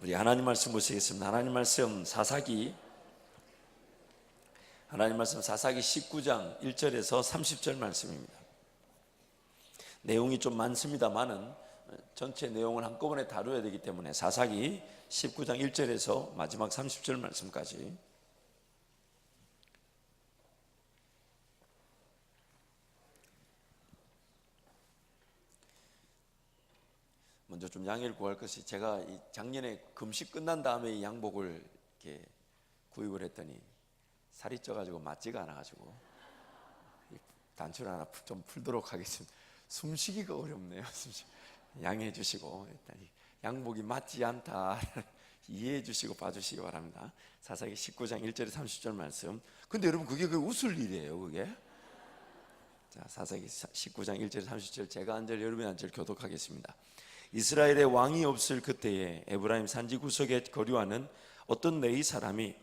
우리 하나님 말씀 보시겠습니다. 하나님 말씀 사사기 19장 1절에서 30절 말씀입니다. 내용이 좀 많습니다만은 전체 내용을 한꺼번에 다루어야 되기 때문에 사사기 19장 1절에서 마지막 30절 말씀까지 먼저 좀 양해를 구할 것이, 제가 작년에 금식 끝난 다음에 이 양복을 이렇게 구입을 했더니 살이 쪄가지고 맞지가 않아가지고 단추를 하나 좀 풀도록 하겠습니다. 숨쉬기가 어렵네요. 양해해 주시고, 일단 양복이 맞지 않다 이해해 주시고 봐주시기 바랍니다. 사사기 19장 1절에 30절 말씀. 근데 여러분, 그게 웃을 일이에요, 그게? 자, 사사기 19장 1절에 30절, 제가 한 절 여러분이 한 절 교독하겠습니다. 이스라엘의 왕이 없을 그때에 에브라임 산지 구석에 거류하는 어떤 레위 사람이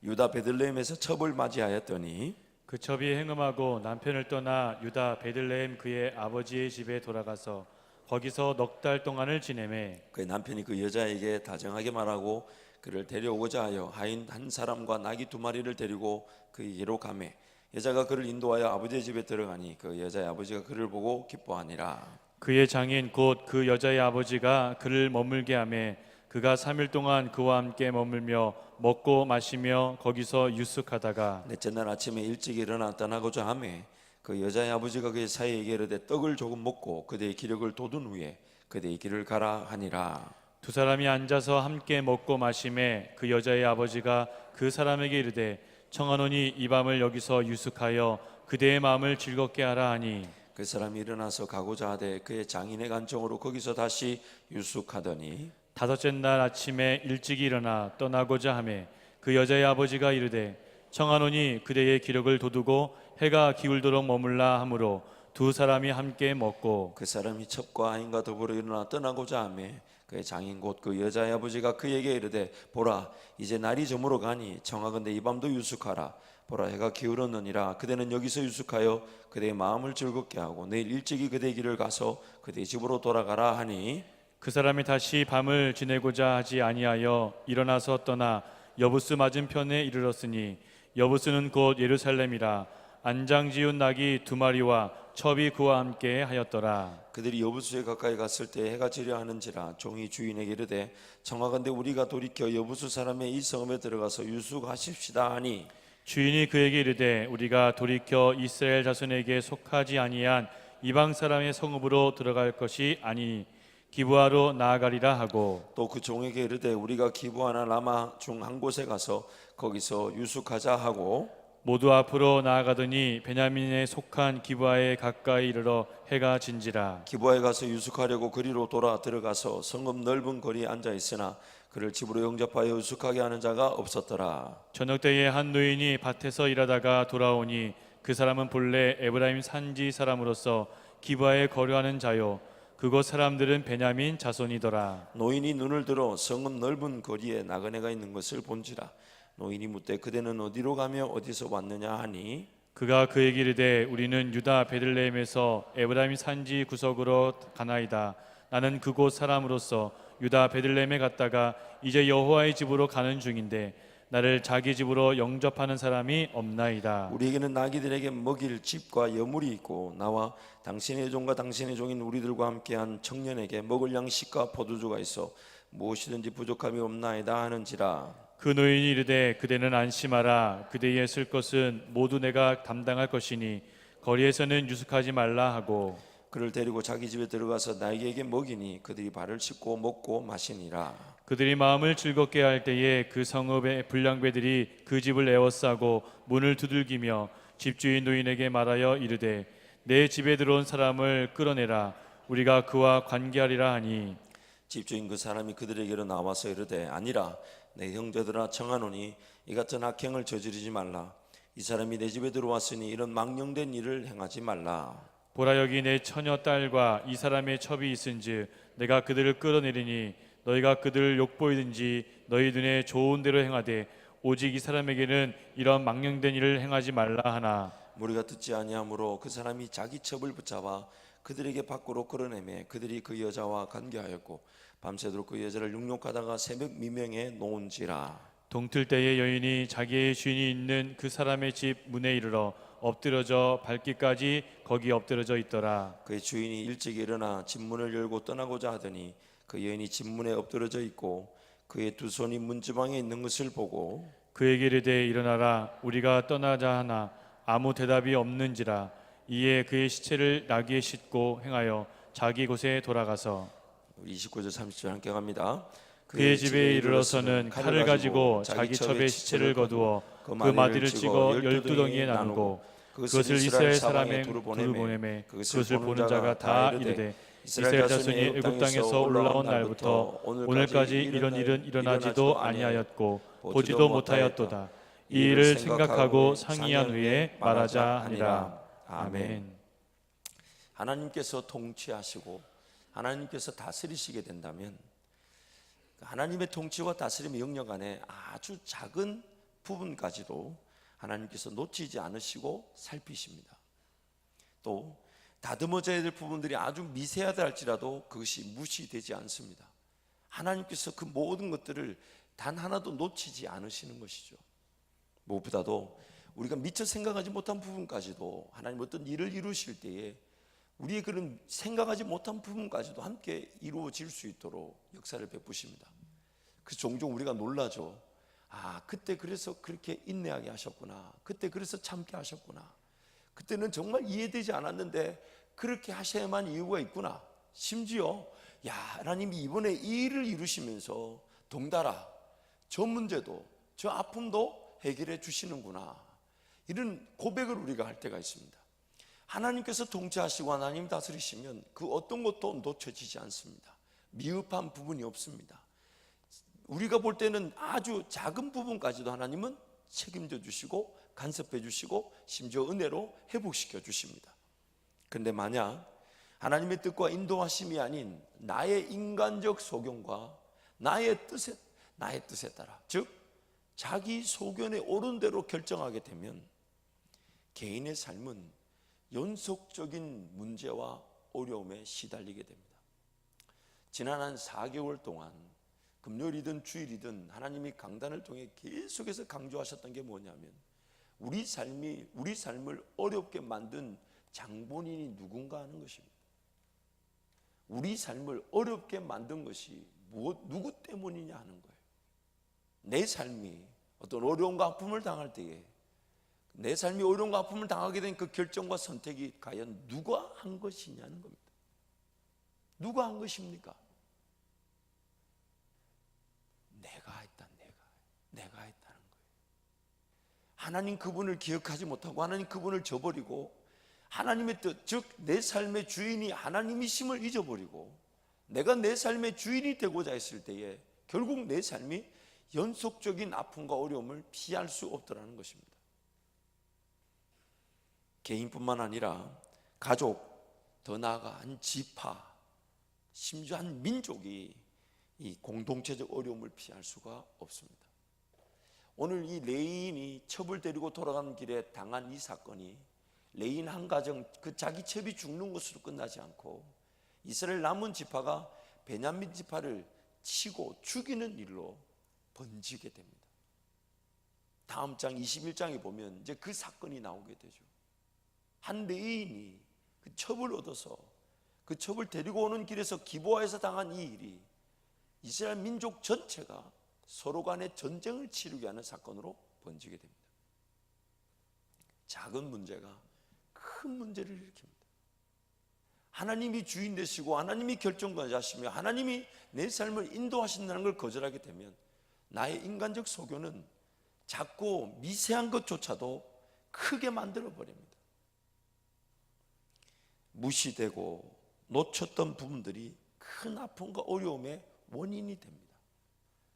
유다 베들레헴에서 첩을 맞이하였더니 그 첩이 행음하고 남편을 떠나 유다 베들레헴 그의 아버지의 집에 돌아가서 거기서 넉 달 동안을 지내매 그의 남편이 그 여자에게 다정하게 말하고 그를 데려오고자 하여 하인 한 사람과 나귀 2마리를 데리고 그에게로 가매 여자가 그를 인도하여 아버지의 집에 들어가니 그 여자의 아버지가 그를 보고 기뻐하니라. 그의 장인 곧 그 여자의 아버지가 그를 머물게 하매 그가 3일 동안 그와 함께 머물며 먹고 마시며 거기서 유숙하다가 넷째 날 아침에 일찍 일어나 떠나고자 하매 그 여자의 아버지가 그의 사이에게 이르되 떡을 조금 먹고 그대의 기력을 돋운 후에 그대의 길을 가라 하니라. 두 사람이 앉아서 함께 먹고 마시매 그 여자의 아버지가 그 사람에게 이르되 청하노니 이 밤을 여기서 유숙하여 그대의 마음을 즐겁게 하라 하니 그 사람이 일어나서 가고자 하되 그의 장인의 간청으로 거기서 다시 유숙하더니 다섯째 날 아침에 일찍이 일어나 떠나고자 하매 그 여자의 아버지가 이르되 청하노니 그대의 기력을 돋우고 해가 기울도록 머물라 하므로 두 사람이 함께 먹고 그 사람이 첩과 하인과 더불어 일어나 떠나고자 하매 그의 장인 곧 그 여자의 아버지가 그에게 이르되 보라 이제 날이 저물어 가니 청하건대 이 밤도 유숙하라. 보라 해가 기울었느니라. 그대는 여기서 유숙하여 그대의 마음을 즐겁게 하고 내일 일찍이 그대의 길을 가서 그대의 집으로 돌아가라 하니 그 사람이 다시 밤을 지내고자 하지 아니하여 일어나서 떠나 여부스 맞은편에 이르렀으니 여부스는 곧 예루살렘이라. 안장지운 나귀 2마리와 첩이 그와 함께 하였더라. 그들이 여부수에 가까이 갔을 때 해가 지려 하는지라. 종이 주인에게 이르되 청하건대 우리가 돌이켜 여부수 사람의 이 성읍에 들어가서 유숙하십시다 하니 주인이 그에게 이르되 우리가 돌이켜 이스라엘 자손에게 속하지 아니한 이방 사람의 성읍으로 들어갈 것이 아니니 기브아로 나아가리라 하고 또 그 종에게 이르되 우리가 기브아나 라마 중 한 곳에 가서 거기서 유숙하자 하고 모두 앞으로 나아가더니 베냐민에 속한 기브아에 가까이 이르러 해가 진지라. 기브아에 가서 유숙하려고 그리로 돌아 들어가서 성읍 넓은 거리에 앉아 있으나 그를 집으로 영접하여 유숙하게 하는 자가 없었더라. 저녁 때에 한 노인이 밭에서 일하다가 돌아오니 그 사람은 본래 에브라임 산지 사람으로서 기브아에 거류하는 자요 그곳 사람들은 베냐민 자손이더라. 노인이 눈을 들어 성읍 넓은 거리에 나그네가 있는 것을 본지라. 노인이 묻되 그대는 어디로 가며 어디서 왔느냐 하니 그가 그에게 이르되 우리는 유다 베들레헴에서 에브라임 산지 구석으로 가나이다. 나는 그곳 사람으로서 유다 베들레헴에 갔다가 이제 여호와의 집으로 가는 중인데 나를 자기 집으로 영접하는 사람이 없나이다. 우리에게는 나귀들에게 먹일 집과 여물이 있고 나와 당신의 종과 당신의 종인 우리들과 함께한 청년에게 먹을 양식과 포도주가 있어 무엇이든지 부족함이 없나이다 하는지라. 그 노인이 이르되 그대는 안심하라. 그대의 쓸 것은 모두 내가 담당할 것이니 거리에서는 유숙하지 말라 하고 그를 데리고 자기 집에 들어가서 나에게 먹이니 그들이 발을 씻고 먹고 마시니라. 그들이 마음을 즐겁게 할 때에 그 성읍의 불량배들이 그 집을 에워싸고 문을 두들기며 집주인 노인에게 말하여 이르되 내 집에 들어온 사람을 끌어내라. 우리가 그와 관계하리라 하니 집주인 그 사람이 그들에게로 나와서 이르되 아니라 내 형제들아 청하노니 이 같은 악행을 저지르지 말라. 이 사람이 내 집에 들어왔으니 이런 망령된 일을 행하지 말라. 보라 여기 내 처녀 딸과 이 사람의 첩이 있은즉 내가 그들을 끌어내리니 너희가 그들을 욕보이든지 너희 눈에 좋은 대로 행하되 오직 이 사람에게는 이런 망령된 일을 행하지 말라 하나. 무리가 듣지 아니하므로 그 사람이 자기 첩을 붙잡아 그들에게 밖으로 끌어내매 그들이 그 여자와 관계하였고 밤새도록 그 여자를 육욕하다가 새벽 미명에 놓은지라. 동틀 때에 여인이 자기의 주인이 있는 그 사람의 집 문에 이르러 엎드러져 밟기까지 거기 엎드러져 있더라. 그의 주인이 일찍 일어나 집 문을 열고 떠나고자 하더니 그 여인이 집 문에 엎드러져 있고 그의 두 손이 문지방에 있는 것을 보고 그에게 이르되 일어나라 우리가 떠나자 하나 아무 대답이 없는지라. 이에 그의 시체를 나귀에 싣고 행하여 자기 곳에 돌아가서 29절 30절 함께 갑니다. 그의 집에 이르러서는 칼을 가지고 자기 첩에 시체를 거두어 그 마디를 찍어 12덩이에 나누고 그것을 이스라엘 사람의 두루 보내매 그것을 보는 자가 다 이르되 이스라엘 자손이 애굽 땅에서 올라온 날부터 오늘까지 이런 일은 일어나지도 아니하였고 보지도 못하였도다. 이 일을 생각하고 상의한 후에 말하자 하니라. 아멘. 하나님께서 통치하시고 하나님께서 다스리시게 된다면 하나님의 통치와 다스림의 영역 안에 아주 작은 부분까지도 하나님께서 놓치지 않으시고 살피십니다. 또 다듬어져야 될 부분들이 아주 미세하다 할지라도 그것이 무시되지 않습니다. 하나님께서 그 모든 것들을 단 하나도 놓치지 않으시는 것이죠. 무엇보다도 우리가 미처 생각하지 못한 부분까지도 하나님 어떤 일을 이루실 때에 우리의 그런 생각하지 못한 부분까지도 함께 이루어질 수 있도록 역사를 베푸십니다. 그 종종 우리가 놀라죠. 아, 그때 그래서 그렇게 인내하게 하셨구나. 그때 그래서 참게 하셨구나. 그때는 정말 이해되지 않았는데 그렇게 하셔야만 이유가 있구나. 심지어 야, 하나님이 이번에 이 일을 이루시면서 덩달아 저 문제도 저 아픔도 해결해 주시는구나. 이런 고백을 우리가 할 때가 있습니다. 하나님께서 통치하시고 하나님 다스리시면 그 어떤 것도 놓쳐지지 않습니다. 미흡한 부분이 없습니다. 우리가 볼 때는 아주 작은 부분까지도 하나님은 책임져 주시고 간섭해 주시고 심지어 은혜로 회복시켜 주십니다. 그런데 만약 하나님의 뜻과 인도하심이 아닌 나의 인간적 소견과 나의 뜻에 따라, 즉 자기 소견에 옳은 대로 결정하게 되면 개인의 삶은 연속적인 문제와 어려움에 시달리게 됩니다. 지난 한 4개월 동안 금요일이든 주일이든 하나님이 강단을 통해 계속해서 강조하셨던 게 뭐냐면 우리 삶을 어렵게 만든 장본인이 누군가 하는 것입니다. 우리 삶을 어렵게 만든 것이 누구 때문이냐 하는 거예요. 내 삶이 어떤 어려움과 아픔을 당할 때에 내 삶이 어려움과 아픔을 당하게 된 그 결정과 선택이 과연 누가 한 것이냐는 겁니다. 누가 한 것입니까? 내가 했다는 거예요. 하나님 그분을 기억하지 못하고 하나님 그분을 저버리고 하나님의 뜻, 즉 내 삶의 주인이 하나님이심을 잊어버리고 내가 내 삶의 주인이 되고자 했을 때에 결국 내 삶이 연속적인 아픔과 어려움을 피할 수 없더라는 것입니다. 개인뿐만 아니라 가족, 더 나아가 한 지파, 심지어 한 민족이 이 공동체적 어려움을 피할 수가 없습니다. 오늘 이 레인이 첩을 데리고 돌아가는 길에 당한 이 사건이 레인 한 가정 그 자기 첩이 죽는 것으로 끝나지 않고 이스라엘 남은 지파가 베냐민 지파를 치고 죽이는 일로 번지게 됩니다. 다음 장 21장에 보면 이제 그 사건이 나오게 되죠. 한 레인이 그 첩을 얻어서 그 첩을 데리고 오는 길에서 기브아에서 당한 이 일이 이스라엘 민족 전체가 서로 간에 전쟁을 치르게 하는 사건으로 번지게 됩니다. 작은 문제가 큰 문제를 일으킵니다. 하나님이 주인 되시고 하나님이 결정권자시며 하나님이 내 삶을 인도하신다는 걸 거절하게 되면 나의 인간적 소견은 작고 미세한 것조차도 크게 만들어 버립니다. 무시되고 놓쳤던 부분들이 큰 아픔과 어려움의 원인이 됩니다.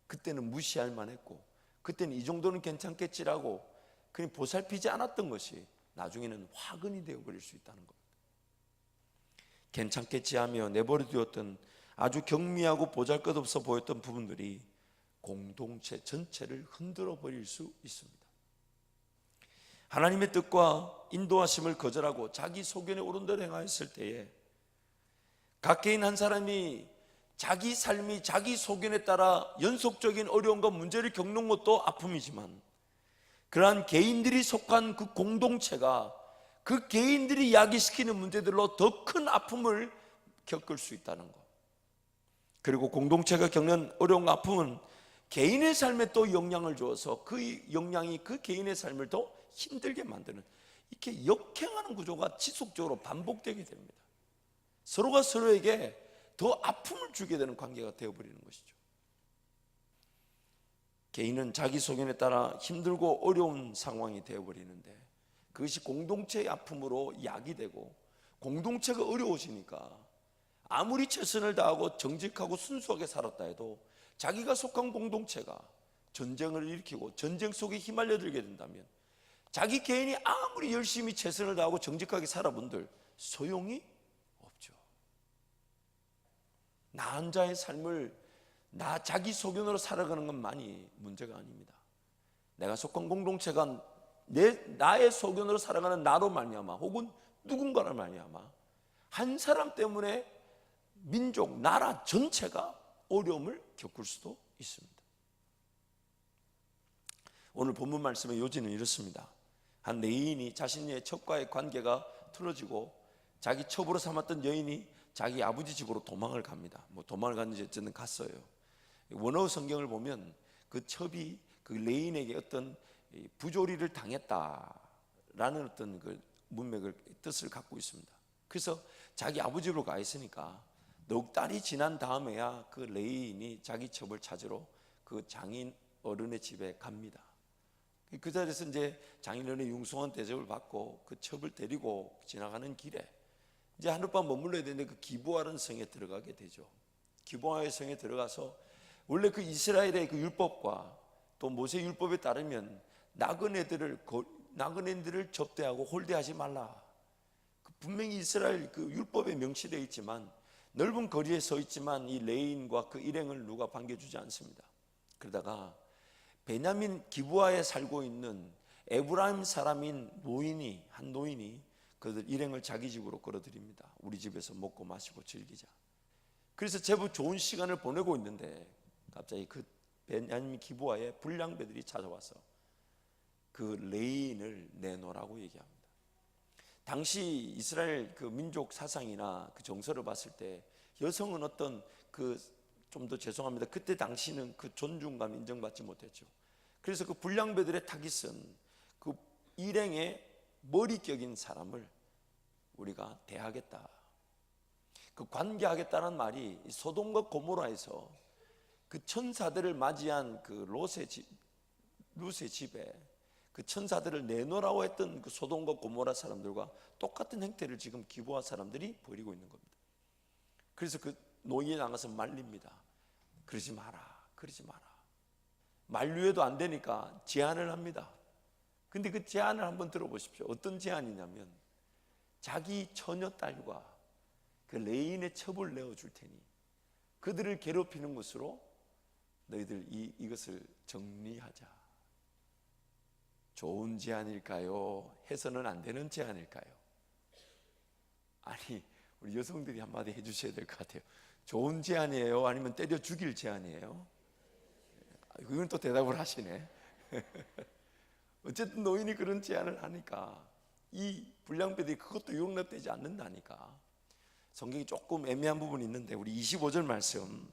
그때는 무시할 만했고 그때는 이 정도는 괜찮겠지라고 그냥 보살피지 않았던 것이 나중에는 화근이 되어버릴 수 있다는 겁니다. 괜찮겠지 하며 내버려두었던 아주 경미하고 보잘것없어 보였던 부분들이 공동체 전체를 흔들어 버릴 수 있습니다. 하나님의 뜻과 인도하심을 거절하고 자기 소견에 오른 대로 행하였을 때에 각 개인 한 사람이 자기 삶이 자기 소견에 따라 연속적인 어려움과 문제를 겪는 것도 아픔이지만, 그러한 개인들이 속한 그 공동체가 그 개인들이 야기시키는 문제들로 더 큰 아픔을 겪을 수 있다는 것, 그리고 공동체가 겪는 어려운 아픔은 개인의 삶에 또 영향을 주어서 그 영향이 그 개인의 삶을 더 힘들게 만드는, 이렇게 역행하는 구조가 지속적으로 반복되게 됩니다. 서로가 서로에게 더 아픔을 주게 되는 관계가 되어버리는 것이죠. 개인은 자기 소견에 따라 힘들고 어려운 상황이 되어버리는데, 그것이 공동체의 아픔으로 야기되고 공동체가 어려워지니까 아무리 최선을 다하고 정직하고 순수하게 살았다 해도 자기가 속한 공동체가 전쟁을 일으키고 전쟁 속에 휘말려들게 된다면, 자기 개인이 아무리 열심히 최선을 다하고 정직하게 살아본들 소용이 없죠. 나 혼자의 삶을 나 자기 소견으로 살아가는 것만이 문제가 아닙니다. 내가 속한 공동체가 나의 소견으로 살아가는 나로 말미암아, 혹은 누군가로 말미암아 한 사람 때문에 민족, 나라 전체가 어려움을 겪을 수도 있습니다. 오늘 본문 말씀의 요지는 이렇습니다. 한 레인이 자신의 첩과의 관계가 틀어지고 자기 첩으로 삼았던 여인이 자기 아버지 집으로 도망을 갑니다. 도망을 갔는지 어쨌든 갔어요. 원어 성경을 보면 그 첩이 그 레인에게 어떤 부조리를 당했다라는 어떤 그 문맥을, 뜻을 갖고 있습니다. 그래서 자기 아버지 집으로 가 있으니까 넉 달이 지난 다음에야 그 레인이 자기 첩을 찾으러 그 장인 어른의 집에 갑니다. 그 자리에서 이제 장인어른의 융숭한 대접을 받고 그 첩을 데리고 지나가는 길에 이제 하룻밤 머물러야 되는데 그 기브아라는 성에 들어가게 되죠. 기브아의 성에 들어가서 원래 그 이스라엘의 그 율법과 또 모세 율법에 따르면 나그네들을 접대하고 홀대하지 말라. 분명히 이스라엘 그 율법에 명시되어 있지만, 넓은 거리에 서 있지만 이 레인과 그 일행을 누가 반겨주지 않습니다. 그러다가 베냐민 기브아에 살고 있는 에브라임 사람인 한 노인이 그들 일행을 자기 집으로 끌어들입니다. 우리 집에서 먹고 마시고 즐기자. 그래서 제법 좋은 시간을 보내고 있는데 갑자기 그 베냐민 기브아에 불량배들이 찾아와서 그 레인을 내놓으라고 얘기합니다. 당시 이스라엘 그 민족 사상이나 그 정서를 봤을 때 여성은 어떤 그, 좀 더 죄송합니다, 그때 당시는 그 존중감 인정받지 못했죠. 그래서 그 불량배들의 타깃은 그 일행의 머리격인 사람을 우리가 대하겠다, 그 관계하겠다는 말이 소돔과 고모라에서 그 천사들을 맞이한 그 룻의 집에 그 천사들을 내놓으라고 했던 그 소돔과 고모라 사람들과 똑같은 행태를 지금 기브아 사람들이 벌이고 있는 겁니다. 그래서 그 노인이 나가서 말립니다. 그러지 마라, 그러지 마라. 만류해도 안 되니까 제안을 합니다. 근데 그 제안을 한번 들어보십시오. 어떤 제안이냐면, 자기 처녀딸과 그 레인의 첩을 내어줄 테니 그들을 괴롭히는 것으로 너희들 이것을 정리하자. 좋은 제안일까요? 해서는 안 되는 제안일까요? 아니, 우리 여성들이 한마디 해주셔야 될 것 같아요. 좋은 제안이에요? 아니면 때려 죽일 제안이에요? 이건 또 대답을 하시네. 어쨌든 노인이 그런 제안을 하니까 이 불량배들이 그것도 용납되지 않는다니까. 성경이 조금 애매한 부분이 있는데 우리 25절 말씀,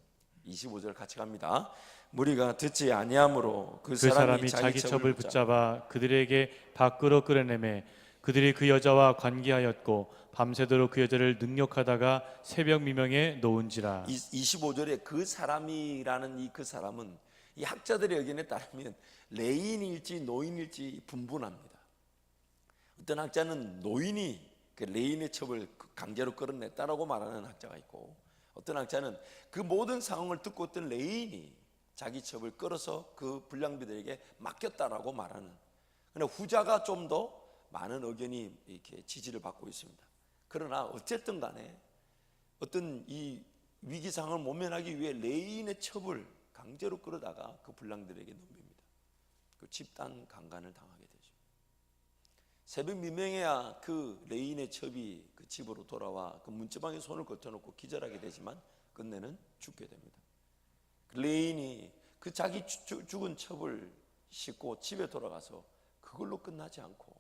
25절 같이 갑니다. 무리가 듣지 아니함으로 그 사람이 자기 첩을 붙잡아 그들에게 밖으로 끌어내매 그들이 그 여자와 관계하였고 밤새도록 그 여자를 능욕하다가 새벽 미명에 놓은지라. 25절에 그 사람이라는 그 사람은 이 학자들의 의견에 따르면 레인일지 노인일지 분분합니다. 어떤 학자는 노인이 그 레인의 첩을 강제로 끌어냈다라고 말하는 학자가 있고, 어떤 학자는 그 모든 상황을 듣고 있던 레인이 자기 첩을 끌어서 그 불량배들에게 맡겼다라고 말하는, 그러나 후자가 좀 더 많은 의견이 이렇게 지지를 받고 있습니다. 그러나 어쨌든 간에 어떤 이 위기 상황을 모면하기 위해 레인의 첩을 강제로 끌어다가 그 불량들에게 넘깁니다. 그 집단 강간을 당하게 되죠. 새벽 미명에야 그 레인의 첩이 그 집으로 돌아와 그 문지방에 손을 거쳐놓고 기절하게 되지만 끝내는 죽게 됩니다. 레인이 그 자기 죽은 첩을 싣고 집에 돌아가서 그걸로 끝나지 않고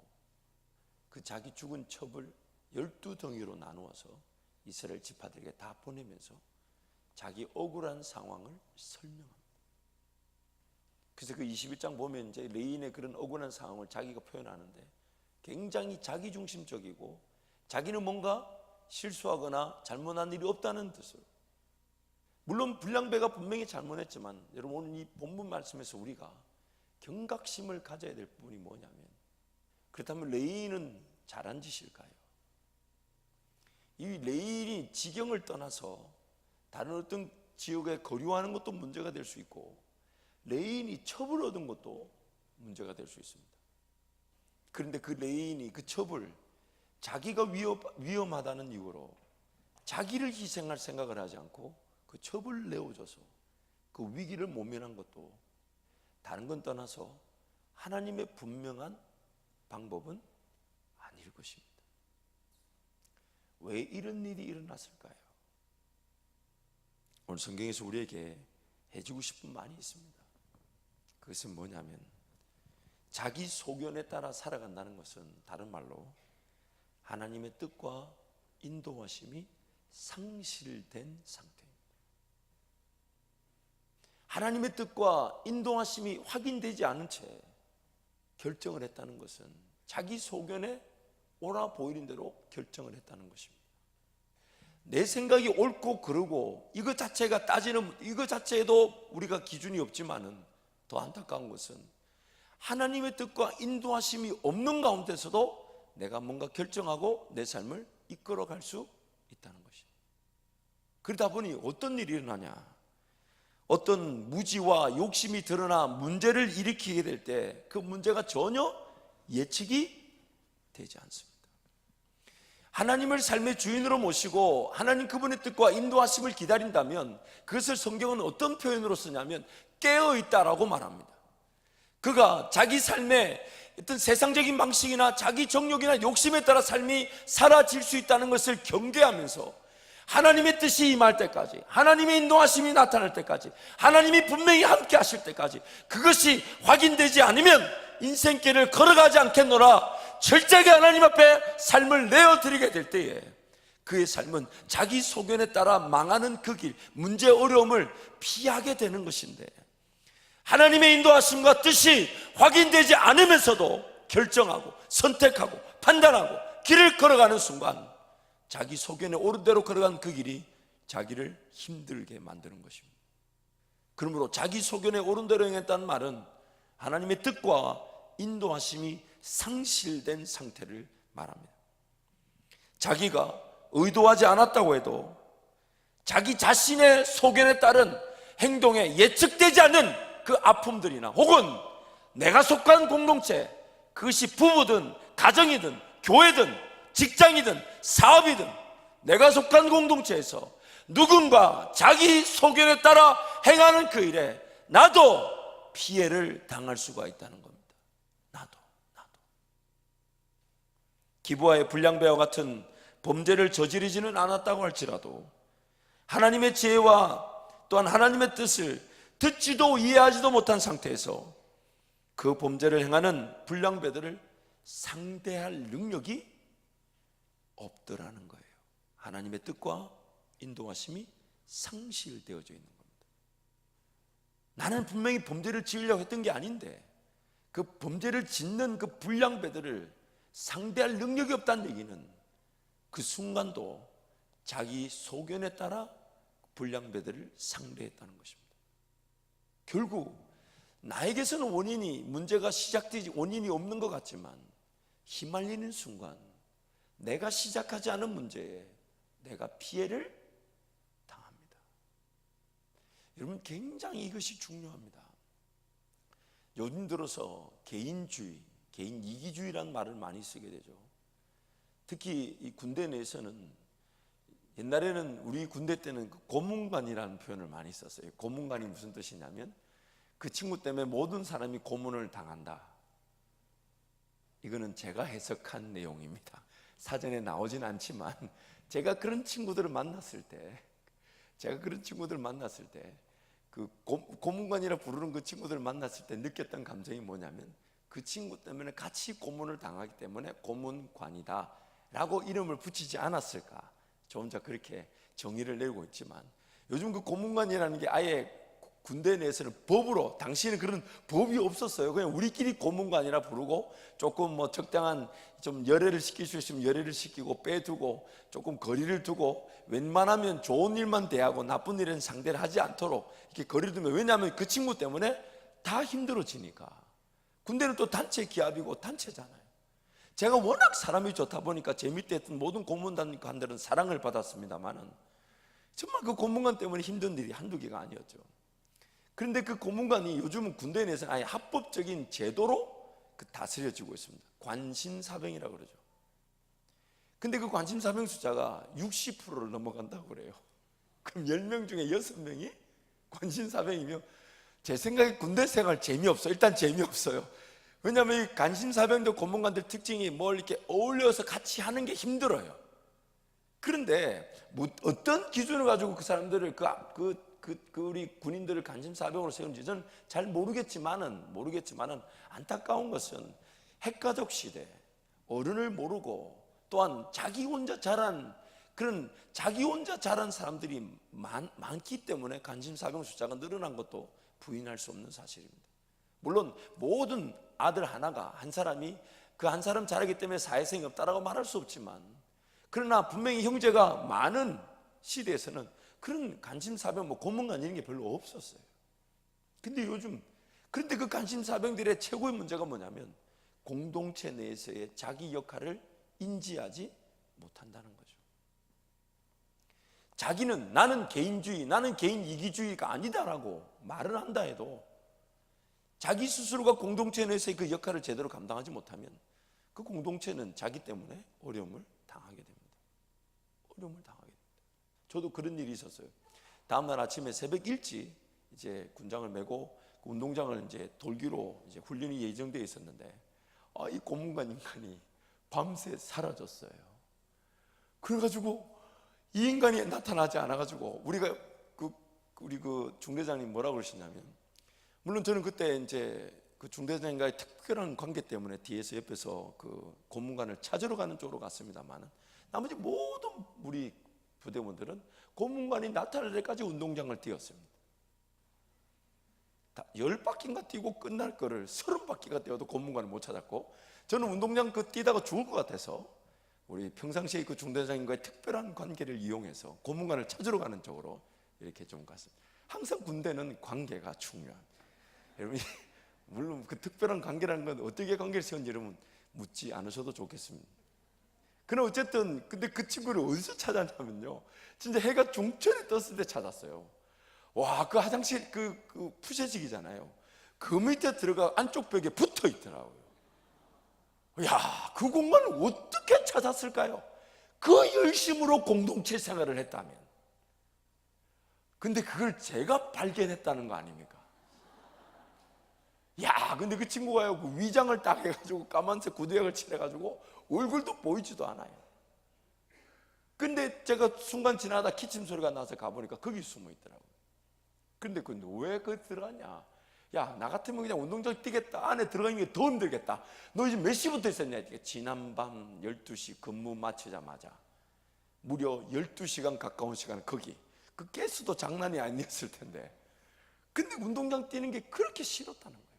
그 자기 죽은 첩을 12덩이로 나누어서 이스라엘 지파들에게 다 보내면서 자기 억울한 상황을 설명합니다. 그래서 그 21장 보면 이제 레인의 그런 억울한 상황을 자기가 표현하는데 굉장히 자기중심적이고 자기는 뭔가 실수하거나 잘못한 일이 없다는 뜻으로, 물론 불량배가 분명히 잘못했지만 여러분 오늘 이 본문 말씀에서 우리가 경각심을 가져야 될 부분이 뭐냐면, 그렇다면 레인은 잘한 짓일까요? 이 레인이 지경을 떠나서 다른 어떤 지역에 거류하는 것도 문제가 될 수 있고 레인이 첩을 얻은 것도 문제가 될 수 있습니다. 그런데 그 레인이 그 첩을 자기가 위험하다는 이유로 자기를 희생할 생각을 하지 않고 그 첩을 내어줘서 그 위기를 모면한 것도 다른 건 떠나서 하나님의 분명한 방법은 아닐 것입니다. 왜 이런 일이 일어났을까요? 오늘 성경에서 우리에게 해주고 싶은 말이 있습니다. 그것은 뭐냐면 자기 소견에 따라 살아간다는 것은 다른 말로 하나님의 뜻과 인도하심이 상실된 상태입니다. 하나님의 뜻과 인도하심이 확인되지 않은 채 결정을 했다는 것은 자기 소견에 옳아 보이는 대로 결정을 했다는 것입니다. 내 생각이 옳고 그르고 이것 자체가 따지는 이것 자체에도 우리가 기준이 없지만은 더 안타까운 것은 하나님의 뜻과 인도하심이 없는 가운데서도 내가 뭔가 결정하고 내 삶을 이끌어갈 수 있다는 것입니다. 그러다 보니 어떤 일이 일어나냐, 어떤 무지와 욕심이 드러나 문제를 일으키게 될 때 그 문제가 전혀 예측이 되지 않습니다. 하나님을 삶의 주인으로 모시고 하나님 그분의 뜻과 인도하심을 기다린다면 그것을 성경은 어떤 표현으로 쓰냐면 깨어있다라고 말합니다. 그가 자기 삶의 어떤 세상적인 방식이나 자기 정욕이나 욕심에 따라 삶이 사라질 수 있다는 것을 경계하면서 하나님의 뜻이 임할 때까지, 하나님의 인도하심이 나타날 때까지, 하나님이 분명히 함께 하실 때까지 그것이 확인되지 않으면 인생길을 걸어가지 않겠노라 철저하게 하나님 앞에 삶을 내어드리게 될 때에 그의 삶은 자기 소견에 따라 망하는 그 길, 문제 어려움을 피하게 되는 것인데, 하나님의 인도하심과 뜻이 확인되지 않으면서도 결정하고 선택하고 판단하고 길을 걸어가는 순간 자기 소견에 옳은 대로 걸어간 그 길이 자기를 힘들게 만드는 것입니다. 그러므로 자기 소견에 옳은 대로 행했다는 말은 하나님의 뜻과 인도하심이 상실된 상태를 말합니다. 자기가 의도하지 않았다고 해도 자기 자신의 소견에 따른 행동에 예측되지 않는 그 아픔들이나 혹은 내가 속한 공동체, 그것이 부부든 가정이든 교회든 직장이든 사업이든 내가 속한 공동체에서 누군가 자기 소견에 따라 행하는 그 일에 나도 피해를 당할 수가 있다는 겁니다. 나도 기부와의 불량배와 같은 범죄를 저지르지는 않았다고 할지라도 하나님의 지혜와 또한 하나님의 뜻을 듣지도 이해하지도 못한 상태에서 그 범죄를 행하는 불량배들을 상대할 능력이 없더라는 거예요. 하나님의 뜻과 인도하심이 상실되어져 있는 겁니다. 나는 분명히 범죄를 지으려고 했던 게 아닌데 그 범죄를 짓는 그 불량배들을 상대할 능력이 없다는 얘기는 그 순간도 자기 소견에 따라 불량배들을 상대했다는 것입니다. 결국 나에게서는 문제가 시작되지 원인이 없는 것 같지만 휘말리는 순간 내가 시작하지 않은 문제에 내가 피해를 당합니다. 여러분 굉장히 이것이 중요합니다. 요즘 들어서 개인주의, 개인 이기주의라는 말을 많이 쓰게 되죠. 특히 이 군대 내에서는 옛날에는 우리 군대 때는 고문관이라는 표현을 많이 썼어요. 고문관이 무슨 뜻이냐면 그 친구 때문에 모든 사람이 고문을 당한다. 이거는 제가 해석한 내용입니다. 사전에 나오진 않지만 제가 그런 친구들을 만났을 때 제가 그런 친구들 만났을 때, 그 고문관이라 부르는 그 친구들 만났을 때 느꼈던 감정이 뭐냐면, 그 친구 때문에 같이 고문을 당하기 때문에 고문관이다 라고 이름을 붙이지 않았을까. 저 혼자 그렇게 정의를 내리고 있지만, 요즘 그 고문관이라는 게 아예 군대 내에서는 법으로, 당시에는 그런 법이 없었어요. 그냥 우리끼리 고문관이라 부르고, 조금 뭐 적당한 좀 열애를 시킬 수 있으면 열애를 시키고, 빼두고 조금 거리를 두고, 웬만하면 좋은 일만 대하고 나쁜 일은 상대를 하지 않도록 이렇게 거리를 두면, 왜냐하면 그 친구 때문에 다 힘들어지니까. 군대는 또 단체 기합이고 단체잖아요. 제가 워낙 사람이 좋다 보니까 제 밑에 있던 모든 고문관들은 사랑을 받았습니다만은, 정말 그 고문관 때문에 힘든 일이 한두 개가 아니었죠. 그런데 그 고문관이 요즘은 군대 내에서는 아예 합법적인 제도로 다스려지고 있습니다. 관심사병이라고 그러죠. 근데 그 관심사병 숫자가 60%를 넘어간다고 그래요. 그럼 10명 중에 6명이 관심사병이면, 제 생각에 군대 생활 재미없어요. 일단 재미없어요. 왜냐하면 이 관심사병들, 고문관들 특징이 뭘 이렇게 어울려서 같이 하는 게 힘들어요. 그런데 뭐 어떤 기준을 가지고 그 사람들을 우리 군인들을 관심사병으로 세운지 저는 잘 모르겠지만은 안타까운 것은 핵가족 시대, 어른을 모르고 또한 자기 혼자 자란 사람들이 많기 때문에 관심사병 숫자가 늘어난 것도 부인할 수 없는 사실입니다. 물론 모든 아들 하나가, 한 사람이 그 한 사람 자라기 때문에 사회성이 없다라고 말할 수 없지만, 그러나 분명히 형제가 많은 시대에서는 그런 관심사병, 고문관 이런 게 별로 없었어요. 그런데 그 관심사병들의 최고의 문제가 뭐냐면, 공동체 내에서의 자기 역할을 인지하지 못한다는 거죠. 자기는 나는 개인주의, 나는 개인 이기주의가 아니다라고 말을 한다 해도, 자기 스스로가 공동체 내에서의 그 역할을 제대로 감당하지 못하면 그 공동체는 자기 때문에 어려움을 당하게 됩니다. 저도 그런 일이 있었어요. 다음날 아침에 새벽 일찍 이제 군장을 메고 그 운동장을 이제 돌기로 이제 훈련이 예정되어 있었는데, 이 고문관 인간이 밤새 사라졌어요. 그래가지고 이 인간이 나타나지 않아가지고 우리 그 중대장님 뭐라고 그러시냐면, 물론 저는 그때 이제 그 중대장님과의 특별한 관계 때문에 뒤에서 옆에서 그 고문관을 찾으러 가는 쪽으로 갔습니다만, 나머지 모든 우리 부대원들은 고문관이 나타날 때까지 운동장을 뛰었습니다. 10바퀴인가 뛰고 끝날 거를 30바퀴가 뛰어도 고문관을 못 찾았고, 저는 운동장 뛰다가 죽을 것 같아서 우리 평상시에 그 중대장님과의 특별한 관계를 이용해서 고문관을 찾으러 가는 쪽으로 이렇게 좀 갔습니다. 항상 군대는 관계가 중요합니다. 여러분, 물론 그 특별한 관계라는 건 어떻게 관계를 세운지 여러분 묻지 않으셔도 좋겠습니다. 그러나 어쨌든 근데 그 친구를 어디서 찾았냐면요, 진짜 해가 중천에 떴을 때 찾았어요. 와, 그 화장실 그 푸세식이잖아요. 그 밑에 들어가 안쪽 벽에 붙어 있더라고요. 야, 그 공간을 어떻게 찾았을까요? 그 열심으로 공동체 생활을 했다면. 근데 그걸 제가 발견했다는 거 아닙니까? 야, 근데 그 친구가요, 그 위장을 딱 해가지고 까만색 구두약을 칠해가지고 얼굴도 보이지도 않아요. 근데 제가 순간 지나다 기침 소리가 나서 가보니까 거기 숨어 있더라고요. 근데 왜 들어가냐? 야, 나 같으면 그냥 운동장 뛰겠다. 안에 들어가는 게 더 힘들겠다. 너 이제 몇 시부터 있었냐? 지난밤 12시 근무 마치자마자 무려 12시간 가까운 시간 거기. 그 개수도 장난이 아니었을 텐데. 근데 운동장 뛰는 게 그렇게 싫었다는 거예요.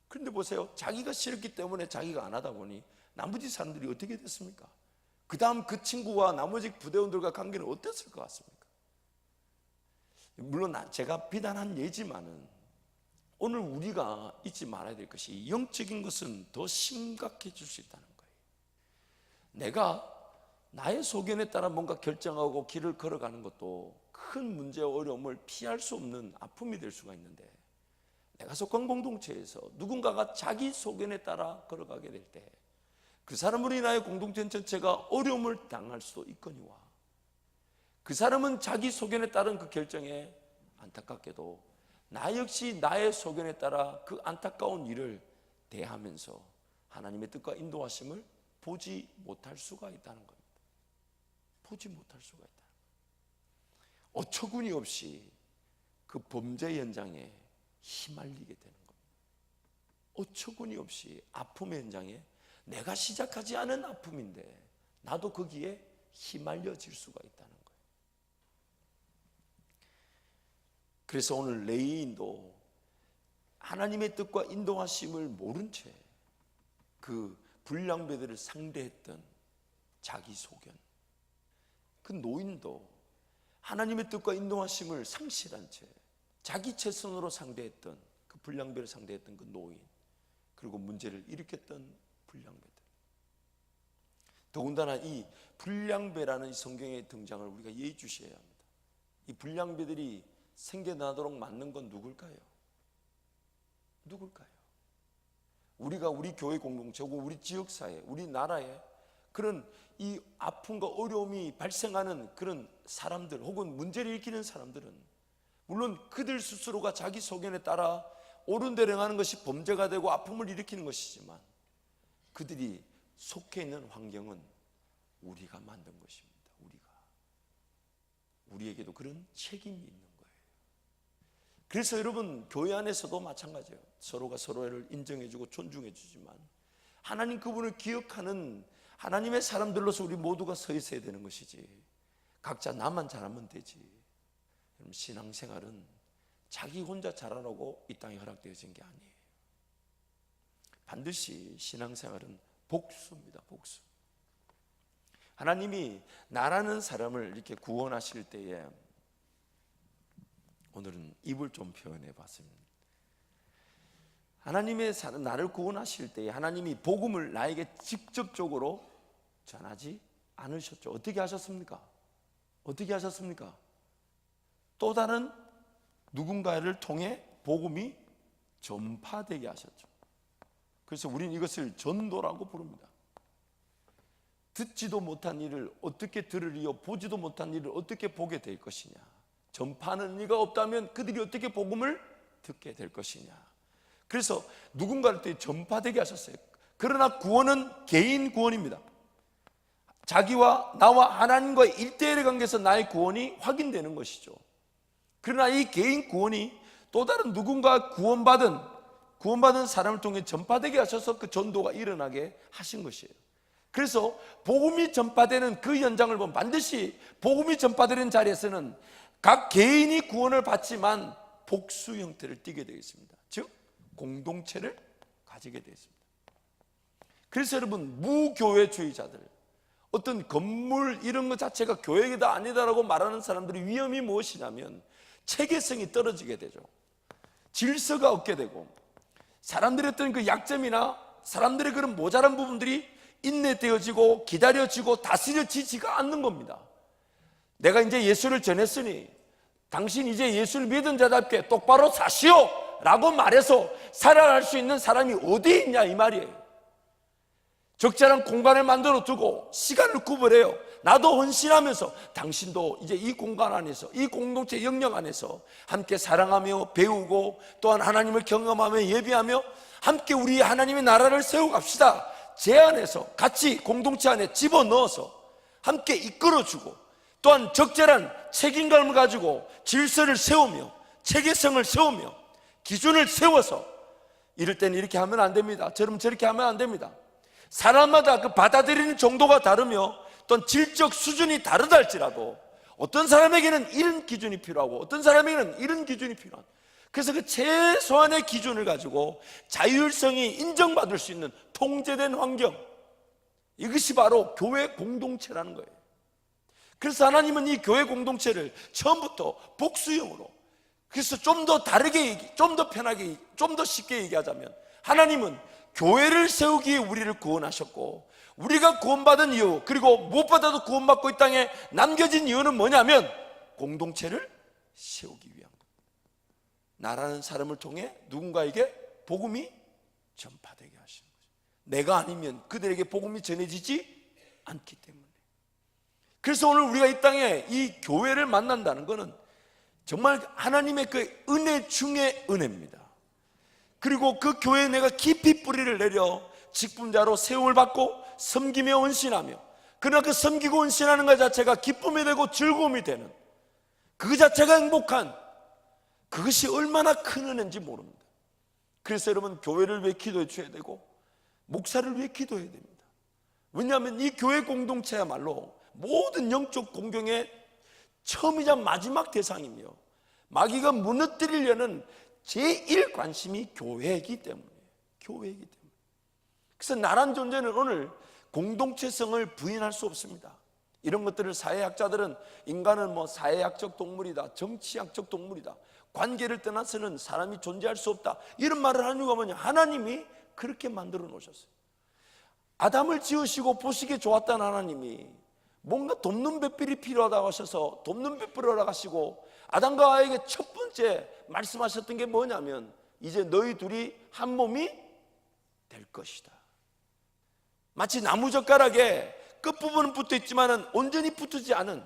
그런데 보세요. 자기가 싫었기 때문에 자기가 안 하다 보니 나머지 사람들이 어떻게 됐습니까? 그 다음 그 친구와 나머지 부대원들과 관계는 어땠을 것 같습니까? 물론 제가 비단한 예지만은 오늘 우리가 잊지 말아야 될 것이, 영적인 것은 더 심각해질 수 있다는 거예요. 내가 나의 소견에 따라 뭔가 결정하고 길을 걸어가는 것도 큰 문제와 어려움을 피할 수 없는 아픔이 될 수가 있는데, 내가 속한 공동체에서 누군가가 자기 소견에 따라 걸어가게 될 때 그 사람으로 인하여 공동체 전체가 어려움을 당할 수도 있거니와, 그 사람은 자기 소견에 따른 그 결정에 안타깝게도 나 역시 나의 소견에 따라 그 안타까운 일을 대하면서 하나님의 뜻과 인도하심을 보지 못할 수가 있다는 겁니다. 보지 못할 수가 있다. 어처구니 없이 그 범죄 현장에 휘말리게 되는 겁니다. 어처구니 없이 아픔의 현장에 내가 시작하지 않은 아픔인데 나도 거기에 휘말려질 수가 있다는 거예요. 그래서 오늘 레위인도 하나님의 뜻과 인도하심을 모른 채 그 불량배들을 상대했던 자기 소견, 그 노인도 하나님의 뜻과 인도하심을 상실한 채 자기 최선으로 상대했던 그 불량배를 상대했던 그 노인, 그리고 문제를 일으켰던 불량배들. 더군다나 이 불량배라는 성경의 등장을 우리가 예의주시해야 합니다. 이 불량배들이 생겨나도록 만든 건 누굴까요? 누굴까요? 우리가 우리 교회 공동체 혹은 우리 지역사회, 우리 나라에 그런 이 아픔과 어려움이 발생하는 그런 사람들 혹은 문제를 일으키는 사람들은 물론 그들 스스로가 자기 소견에 따라 옳은 대로 행하는 것이 범죄가 되고 아픔을 일으키는 것이지만 그들이 속해 있는 환경은 우리가 만든 것입니다. 우리에게도 그런 책임이 있는 거예요. 그래서 여러분, 교회 안에서도 마찬가지예요. 서로가 서로를 인정해주고 존중해주지만 하나님 그분을 기억하는 하나님의 사람들로서 우리 모두가 서 있어야 되는 것이지 각자 나만 잘하면 되지. 신앙생활은 자기 혼자 잘하라고 이 땅에 허락되어진 게 아니에요. 반드시 신앙생활은 복수입니다. 복수. 하나님이 나라는 사람을 이렇게 구원하실 때에 오늘은 입을 좀 표현해 봤습니다. 하나님의 나를 구원하실 때에 하나님이 복음을 나에게 직접적으로 전하지 않으셨죠. 어떻게 하셨습니까? 어떻게 하셨습니까? 또 다른 누군가를 통해 복음이 전파되게 하셨죠. 그래서 우리는 이것을 전도라고 부릅니다. 듣지도 못한 일을 어떻게 들으리요, 보지도 못한 일을 어떻게 보게 될 것이냐. 전파하는 이가 없다면 그들이 어떻게 복음을 듣게 될 것이냐. 그래서 누군가를 또 전파되게 하셨어요. 그러나 구원은 개인 구원입니다. 자기와 나와 하나님과의 1대1의 관계에서 나의 구원이 확인되는 것이죠. 그러나 이 개인 구원이 또 다른 누군가 구원받은 사람을 통해 전파되게 하셔서 그 전도가 일어나게 하신 것이에요. 그래서 복음이 전파되는 그 현장을 보면 반드시 복음이 전파되는 자리에서는 각 개인이 구원을 받지만 복수 형태를 띠게 되어 있습니다. 즉 공동체를 가지게 되어 있습니다. 그래서 여러분, 무교회주의자들, 어떤 건물 이런 것 자체가 교회가 아니다라고 말하는 사람들의 위험이 무엇이냐면 체계성이 떨어지게 되죠. 질서가 없게 되고 사람들의 어떤 그 약점이나 사람들의 그런 모자란 부분들이 인내되어지고 기다려지고 다스려지지가 않는 겁니다. 내가 이제 예수를 전했으니 당신 이제 예수를 믿은 자답게 똑바로 사시오 라고 말해서 살아갈 수 있는 사람이 어디 있냐 이 말이에요. 적절한 공간을 만들어 두고 시간을 구별해요. 나도 헌신하면서 당신도 이제 이 공간 안에서, 이 공동체 영역 안에서 함께 사랑하며 배우고 또한 하나님을 경험하며 예배하며 함께 우리 하나님의 나라를 세워갑시다. 제 안에서 같이 공동체 안에 집어넣어서 함께 이끌어주고 또한 적절한 책임감을 가지고 질서를 세우며 체계성을 세우며 기준을 세워서 이럴 때는 이렇게 하면 안 됩니다. 저렇게 하면 안 됩니다. 사람마다 그 받아들이는 정도가 다르며 또한 질적 수준이 다르다 할지라도 어떤 사람에게는 이런 기준이 필요하고 어떤 사람에게는 이런 기준이 필요한, 그래서 그 최소한의 기준을 가지고 자율성이 인정받을 수 있는 통제된 환경, 이것이 바로 교회 공동체라는 거예요. 그래서 하나님은 이 교회 공동체를 처음부터 복수형으로, 그래서 좀 더 다르게, 좀 더 편하게, 좀 더 쉽게 얘기하자면 하나님은 교회를 세우기 위해 우리를 구원하셨고, 우리가 구원받은 이유, 그리고 무엇보다도 구원받고 이 땅에 남겨진 이유는 뭐냐면 공동체를 세우기 위한 겁니다. 나라는 사람을 통해 누군가에게 복음이 전파되게 하시는 거죠. 내가 아니면 그들에게 복음이 전해지지 않기 때문에. 그래서 오늘 우리가 이 땅에 이 교회를 만난다는 것은 정말 하나님의 그 은혜 중에 은혜입니다. 그리고 그 교회에 내가 깊이 뿌리를 내려 직분자로 세움을 받고 섬기며 헌신하며, 그러나 그 섬기고 헌신하는 것 자체가 기쁨이 되고 즐거움이 되는, 그 자체가 행복한, 그것이 얼마나 큰 은혜인지 모릅니다. 그래서 여러분, 교회를 위해 기도해 줘야 되고 목사를 위해 기도해야 됩니다. 왜냐하면 이 교회 공동체야말로 모든 영적 공경의 처음이자 마지막 대상이며 마귀가 무너뜨리려는 제1 관심이 교회이기 때문이에요. 교회이기 때문에. 그래서 나란 존재는 오늘 공동체성을 부인할 수 없습니다. 이런 것들을 사회학자들은 인간은 사회학적 동물이다, 정치학적 동물이다, 관계를 떠나서는 사람이 존재할 수 없다, 이런 말을 하는 이유가 뭐냐? 하나님이 그렇게 만들어 놓으셨어요. 아담을 지으시고 보시기에 좋았던 하나님이 뭔가 돕는 배필이 필요하다고 하셔서 돕는 배필을 하시고 아담과 하와에게 첫 번째 말씀하셨던 게 뭐냐면 이제 너희 둘이 한 몸이 될 것이다. 마치 나무젓가락에 끝부분은 붙어 있지만 온전히 붙지 않은,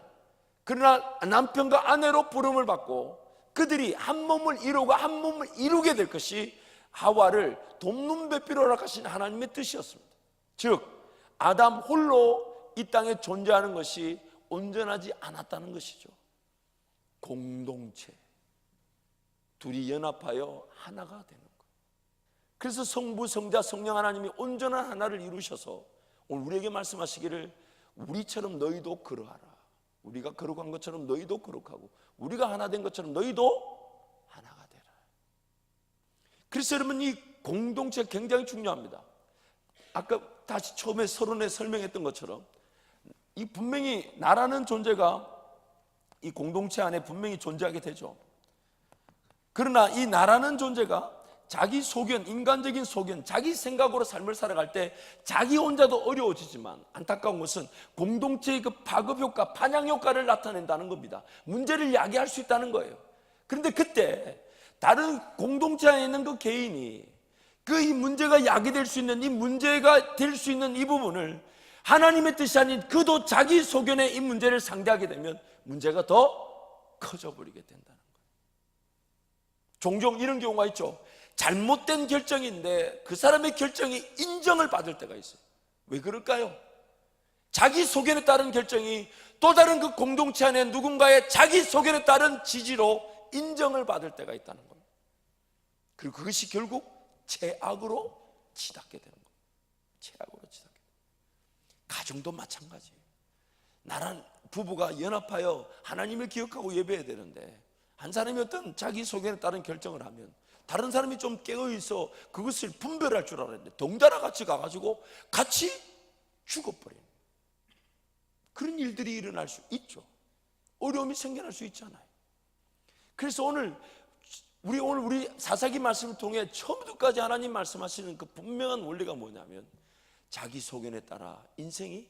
그러나 남편과 아내로 부름을 받고 그들이 한 몸을 이루고 한 몸을 이루게 될 것이 하와를 돕는 배필로 허락하신 하나님의 뜻이었습니다. 즉 아담 홀로 이 땅에 존재하는 것이 온전하지 않았다는 것이죠. 공동체, 둘이 연합하여 하나가 되는 것. 그래서 성부, 성자, 성령 하나님이 온전한 하나를 이루셔서 오늘 우리에게 말씀하시기를 우리처럼 너희도 그러하라. 우리가 거룩한 것처럼 너희도 거룩하고 우리가 하나 된 것처럼 너희도 하나가 되라. 그래서 여러분, 이 공동체가 굉장히 중요합니다. 아까 다시 처음에 서론에 설명했던 것처럼 이 분명히 나라는 존재가 이 공동체 안에 분명히 존재하게 되죠. 그러나 이 나라는 존재가 자기 소견, 인간적인 소견, 자기 생각으로 삶을 살아갈 때 자기 혼자도 어려워지지만 안타까운 것은 공동체의 그 파급 효과, 반향 효과를 나타낸다는 겁니다. 문제를 야기할 수 있다는 거예요. 그런데 그때 다른 공동체 안에 있는 그 개인이 이 문제가 야기될 수 있는, 이 문제가 될 수 있는 이 부분을 하나님의 뜻이 아닌 그도 자기 소견의 이 문제를 상대하게 되면 문제가 더 커져 버리게 된다는 거예요. 종종 이런 경우가 있죠. 잘못된 결정인데 그 사람의 결정이 인정을 받을 때가 있어요. 왜 그럴까요? 자기 소견에 따른 결정이 또 다른 그 공동체 안에 누군가의 자기 소견에 따른 지지로 인정을 받을 때가 있다는 겁니다. 그리고 그것이 결국 죄악으로 치닫게 되는 겁니다. 죄악으로 치닫게 됩니다. 가정도 마찬가지예요. 나란 부부가 연합하여 하나님을 기억하고 예배해야 되는데 한 사람이 어떤 자기 소견에 따른 결정을 하면 다른 사람이 좀 깨어있어 그것을 분별할 줄 알았는데 덩달아 같이 가가지고 같이 죽어버리는 그런 일들이 일어날 수 있죠. 어려움이 생겨날 수 있잖아요. 그래서 오늘 우리 사사기 말씀을 통해 처음부터까지 하나님 말씀하시는 그 분명한 원리가 뭐냐면 자기 소견에 따라 인생이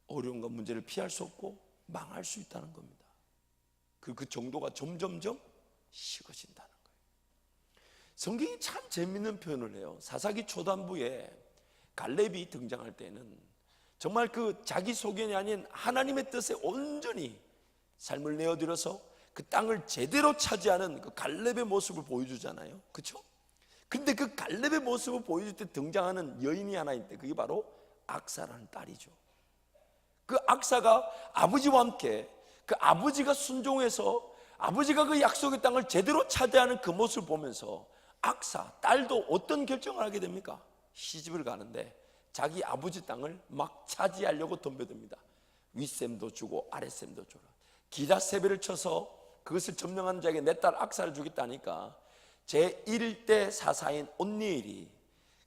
어려움과 문제를 피할 수 없고 망할 수 있다는 겁니다. 그 정도가 점점점 식어진다는 거예요. 성경이 참 재밌는 표현을 해요. 사사기 초단부에 갈렙이 등장할 때는 정말 그 자기 소견이 아닌 하나님의 뜻에 온전히 삶을 내어드려서 그 땅을 제대로 차지하는 그 갈렙의 모습을 보여주잖아요. 그렇죠? 근데 그 갈렙의 모습을 보여줄 때 등장하는 여인이 하나 있는데 그게 바로 악사라는 딸이죠. 그 악사가 아버지와 함께 그 아버지가 순종해서 아버지가 그 약속의 땅을 제대로 차지하는 그 모습을 보면서 악사, 딸도 어떤 결정을 하게 됩니까? 시집을 가는데 자기 아버지 땅을 막 차지하려고 덤벼듭니다. 윗셈도 주고 아랫셈도 주라. 기라세벨을 쳐서 그것을 점령하는 자에게 내 딸 악사를 주겠다니까 제1대 사사인 온니엘이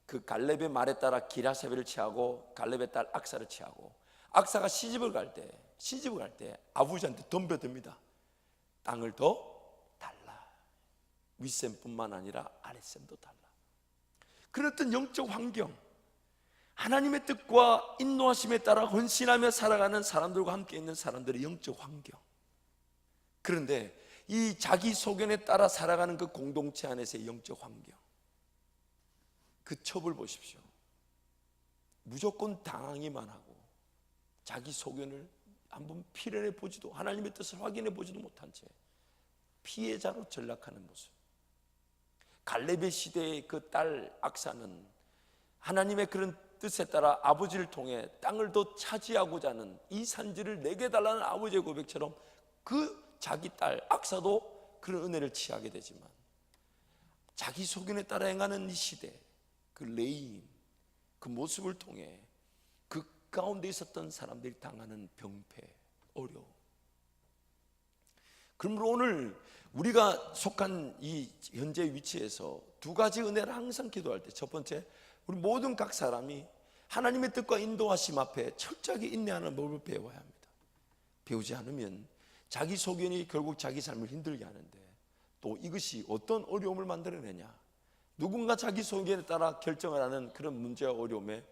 그 갈렙의 말에 따라 기라세벨을 취하고 갈렙의 딸 악사를 취하고 악사가 시집을 갈 때 아버지한테 덤벼듭니다. 땅을 더 달라. 윗셈뿐만 아니라 아랫셈도 달라. 그랬던 영적 환경, 하나님의 뜻과 인도하심에 따라 헌신하며 살아가는 사람들과 함께 있는 사람들의 영적 환경. 그런데 이 자기 소견에 따라 살아가는 그 공동체 안에서의 영적 환경, 그 첩을 보십시오. 무조건 당하기만 하고 자기 소견을 한번 필연해 보지도, 하나님의 뜻을 확인해 보지도 못한 채 피해자로 전락하는 모습. 갈렙의 시대의 그 딸 악사는 하나님의 그런 뜻에 따라 아버지를 통해 땅을 더 차지하고자 하는 이 산지를 내게 달라는 아버지의 고백처럼 그 자기 딸 악사도 그런 은혜를 취하게 되지만, 자기 소견에 따라 행하는 이 시대, 그 레인, 그 모습을 통해 그 가운데 있었던 사람들이 당하는 병폐, 어려움. 그러므로 오늘 우리가 속한 이 현재 위치에서 두 가지 은혜를 항상 기도할 때, 첫 번째, 우리 모든 각 사람이 하나님의 뜻과 인도하심 앞에 철저하게 인내하는 법을 배워야 합니다. 배우지 않으면 자기 소견이 결국 자기 삶을 힘들게 하는데, 또 이것이 어떤 어려움을 만들어내냐, 누군가 자기 소견에 따라 결정을 하는 그런 문제와 어려움에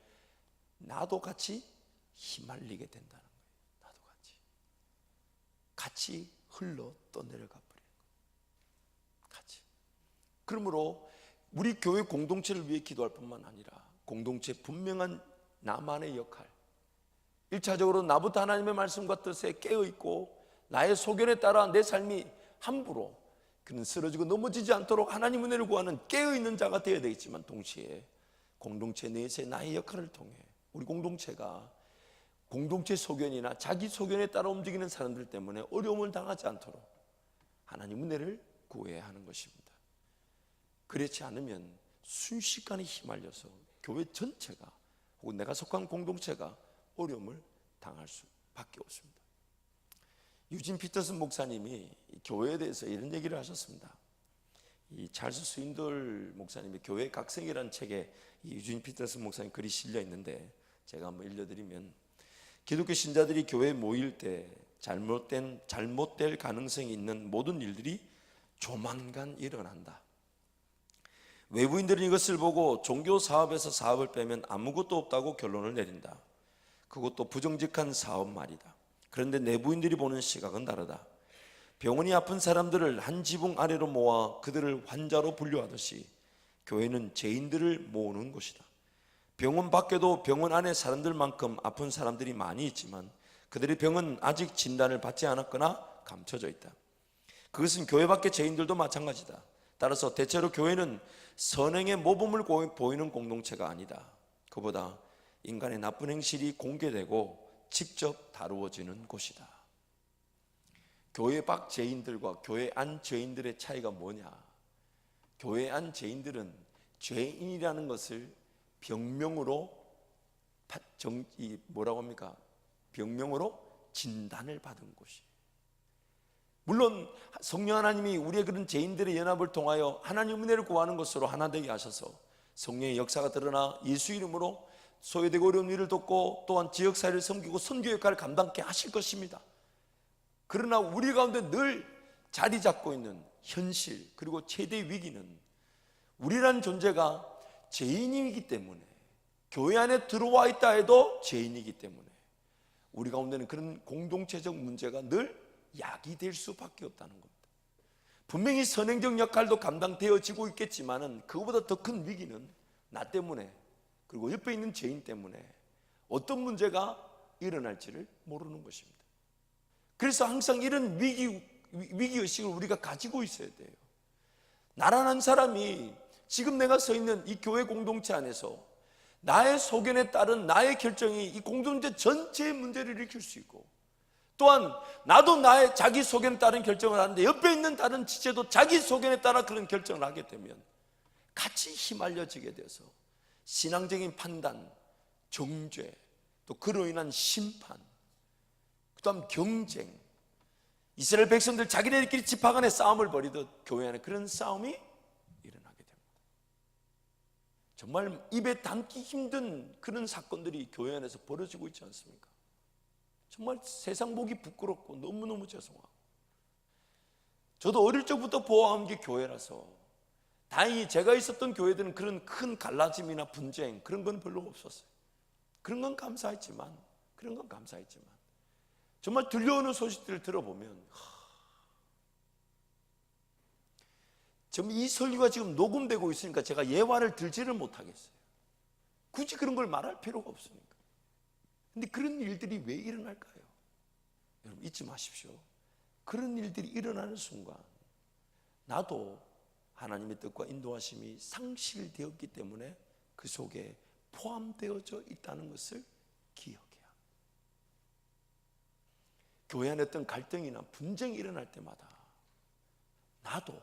나도 같이 휘말리게 된다는 거예요. 나도 같이 흘러 떠내려가 버리는 거예요. 같이. 그러므로 우리 교회 공동체를 위해 기도할 뿐만 아니라 공동체 분명한 나만의 역할, 1차적으로 나부터 하나님의 말씀과 뜻에 깨어있고 나의 소견에 따라 내 삶이 함부로 그는 쓰러지고 넘어지지 않도록 하나님 은혜를 구하는 깨어있는 자가 되어야 되겠지만, 동시에 공동체 내에서의 나의 역할을 통해 우리 공동체가 공동체 소견이나 자기 소견에 따라 움직이는 사람들 때문에 어려움을 당하지 않도록 하나님 은혜를 구해야 하는 것입니다. 그렇지 않으면 순식간에 휘말려서 교회 전체가 혹은 내가 속한 공동체가 어려움을 당할 수밖에 없습니다. 유진 피터슨 목사님이 교회에 대해서 이런 얘기를 하셨습니다. 이 찰스 스윈돌 목사님의 교회 각성이라는 책에 이 유진 피터슨 목사님 글이 실려 있는데, 제가 한번 읽어드리면, 기독교 신자들이 교회에 모일 때 잘못될 가능성이 있는 모든 일들이 조만간 일어난다. 외부인들은 이것을 보고 종교 사업에서 사업을 빼면 아무것도 없다고 결론을 내린다. 그것도 부정직한 사업 말이다. 그런데 내부인들이 보는 시각은 다르다. 병원이 아픈 사람들을 한 지붕 아래로 모아 그들을 환자로 분류하듯이 교회는 죄인들을 모으는 곳이다. 병원 밖에도 병원 안에 사람들만큼 아픈 사람들이 많이 있지만 그들의 병은 아직 진단을 받지 않았거나 감춰져 있다. 그것은 교회 밖의 죄인들도 마찬가지다. 따라서 대체로 교회는 선행의 모범을 보이는 공동체가 아니다. 그보다 인간의 나쁜 행실이 공개되고 직접 다루어지는 곳이다. 교회 밖 죄인들과 교회 안 죄인들의 차이가 뭐냐? 교회 안 죄인들은 죄인이라는 것을 병명으로 병명으로 진단을 받은 곳이. 물론 성령 하나님이 우리의 그런 죄인들의 연합을 통하여 하나님 은혜를 구하는 것으로 하나 되게 하셔서 성령의 역사가 드러나 예수 이름으로 소외되고 어려운 일을 돕고 또한 지역사회를 섬기고 선교 역할을 감당케 하실 것입니다. 그러나 우리 가운데 늘 자리 잡고 있는 현실, 그리고 최대 위기는 우리라는 존재가 죄인이기 때문에, 교회 안에 들어와 있다 해도 죄인이기 때문에 우리 가운데는 그런 공동체적 문제가 늘 약이 될 수밖에 없다는 겁니다. 분명히 선행적 역할도 감당되어지고 있겠지만은 그거보다 더 큰 위기는 나 때문에, 그리고 옆에 있는 죄인 때문에 어떤 문제가 일어날지를 모르는 것입니다. 그래서 항상 이런 위기의식을 우리가 가지고 있어야 돼요. 나란 한 사람이 지금 내가 서 있는 이 교회 공동체 안에서 나의 소견에 따른 나의 결정이 이 공동체 전체의 문제를 일으킬 수 있고, 또한 나도 나의 자기 소견에 따른 결정을 하는데 옆에 있는 다른 지체도 자기 소견에 따라 그런 결정을 하게 되면 같이 휘말려지게 돼서 신앙적인 판단, 정죄, 또 그로 인한 심판, 그 다음 경쟁, 이스라엘 백성들 자기네들끼리 지파 간에 싸움을 벌이듯 교회 안에 그런 싸움이 일어나게 됩니다. 정말 입에 담기 힘든 그런 사건들이 교회 안에서 벌어지고 있지 않습니까? 정말 세상 보기 부끄럽고 너무너무 죄송하고, 저도 어릴 적부터 보아온 게 교회라서 다행히 제가 있었던 교회들은 그런 큰 갈라짐이나 분쟁 그런 건 별로 없었어요. 그런 건 감사했지만 정말 들려오는 소식들을 들어보면 정말 이 설교가 지금 녹음되고 있으니까 제가 예화를 들지를 못하겠어요. 굳이 그런 걸 말할 필요가 없으니까. 근데 그런 일들이 왜 일어날까요? 여러분 잊지 마십시오. 그런 일들이 일어나는 순간 나도 하나님의 뜻과 인도하심이 상실되었기 때문에 그 속에 포함되어져 있다는 것을 기억해야 합니다. 교회 안에 어떤 갈등이나 분쟁이 일어날 때마다 나도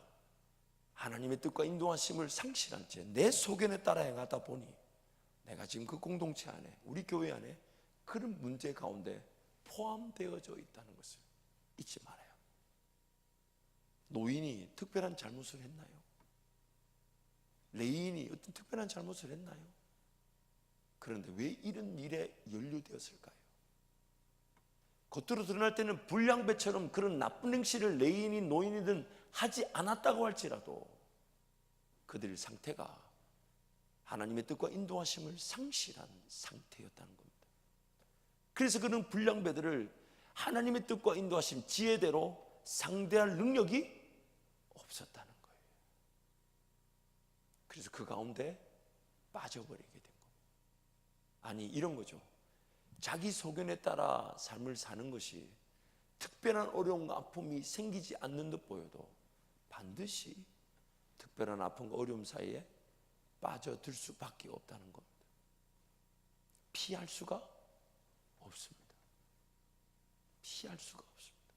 하나님의 뜻과 인도하심을 상실한 채 내 소견에 따라 행하다 보니 내가 지금 그 공동체 안에, 우리 교회 안에 그런 문제 가운데 포함되어져 있다는 것을 잊지 말아요. 노인이 특별한 잘못을 했나요? 레인이 어떤 특별한 잘못을 했나요? 그런데 왜 이런 일에 연루되었을까요? 겉으로 드러날 때는 불량배처럼 그런 나쁜 행실을 레인이 노인이든 하지 않았다고 할지라도 그들 상태가 하나님의 뜻과 인도하심을 상실한 상태였다는 겁니다. 그래서 그는 불량배들을 하나님의 뜻과 인도하심, 지혜대로 상대할 능력이 없었다는 거예요. 그래서 그 가운데 빠져버리게 된 겁니다. 아니, 이런 거죠. 자기 소견에 따라 삶을 사는 것이 특별한 어려움과 아픔이 생기지 않는 듯 보여도 반드시 특별한 아픔과 어려움 사이에 빠져들 수밖에 없다는 겁니다. 피할 수가 없습니다. 피할 수가 없습니다.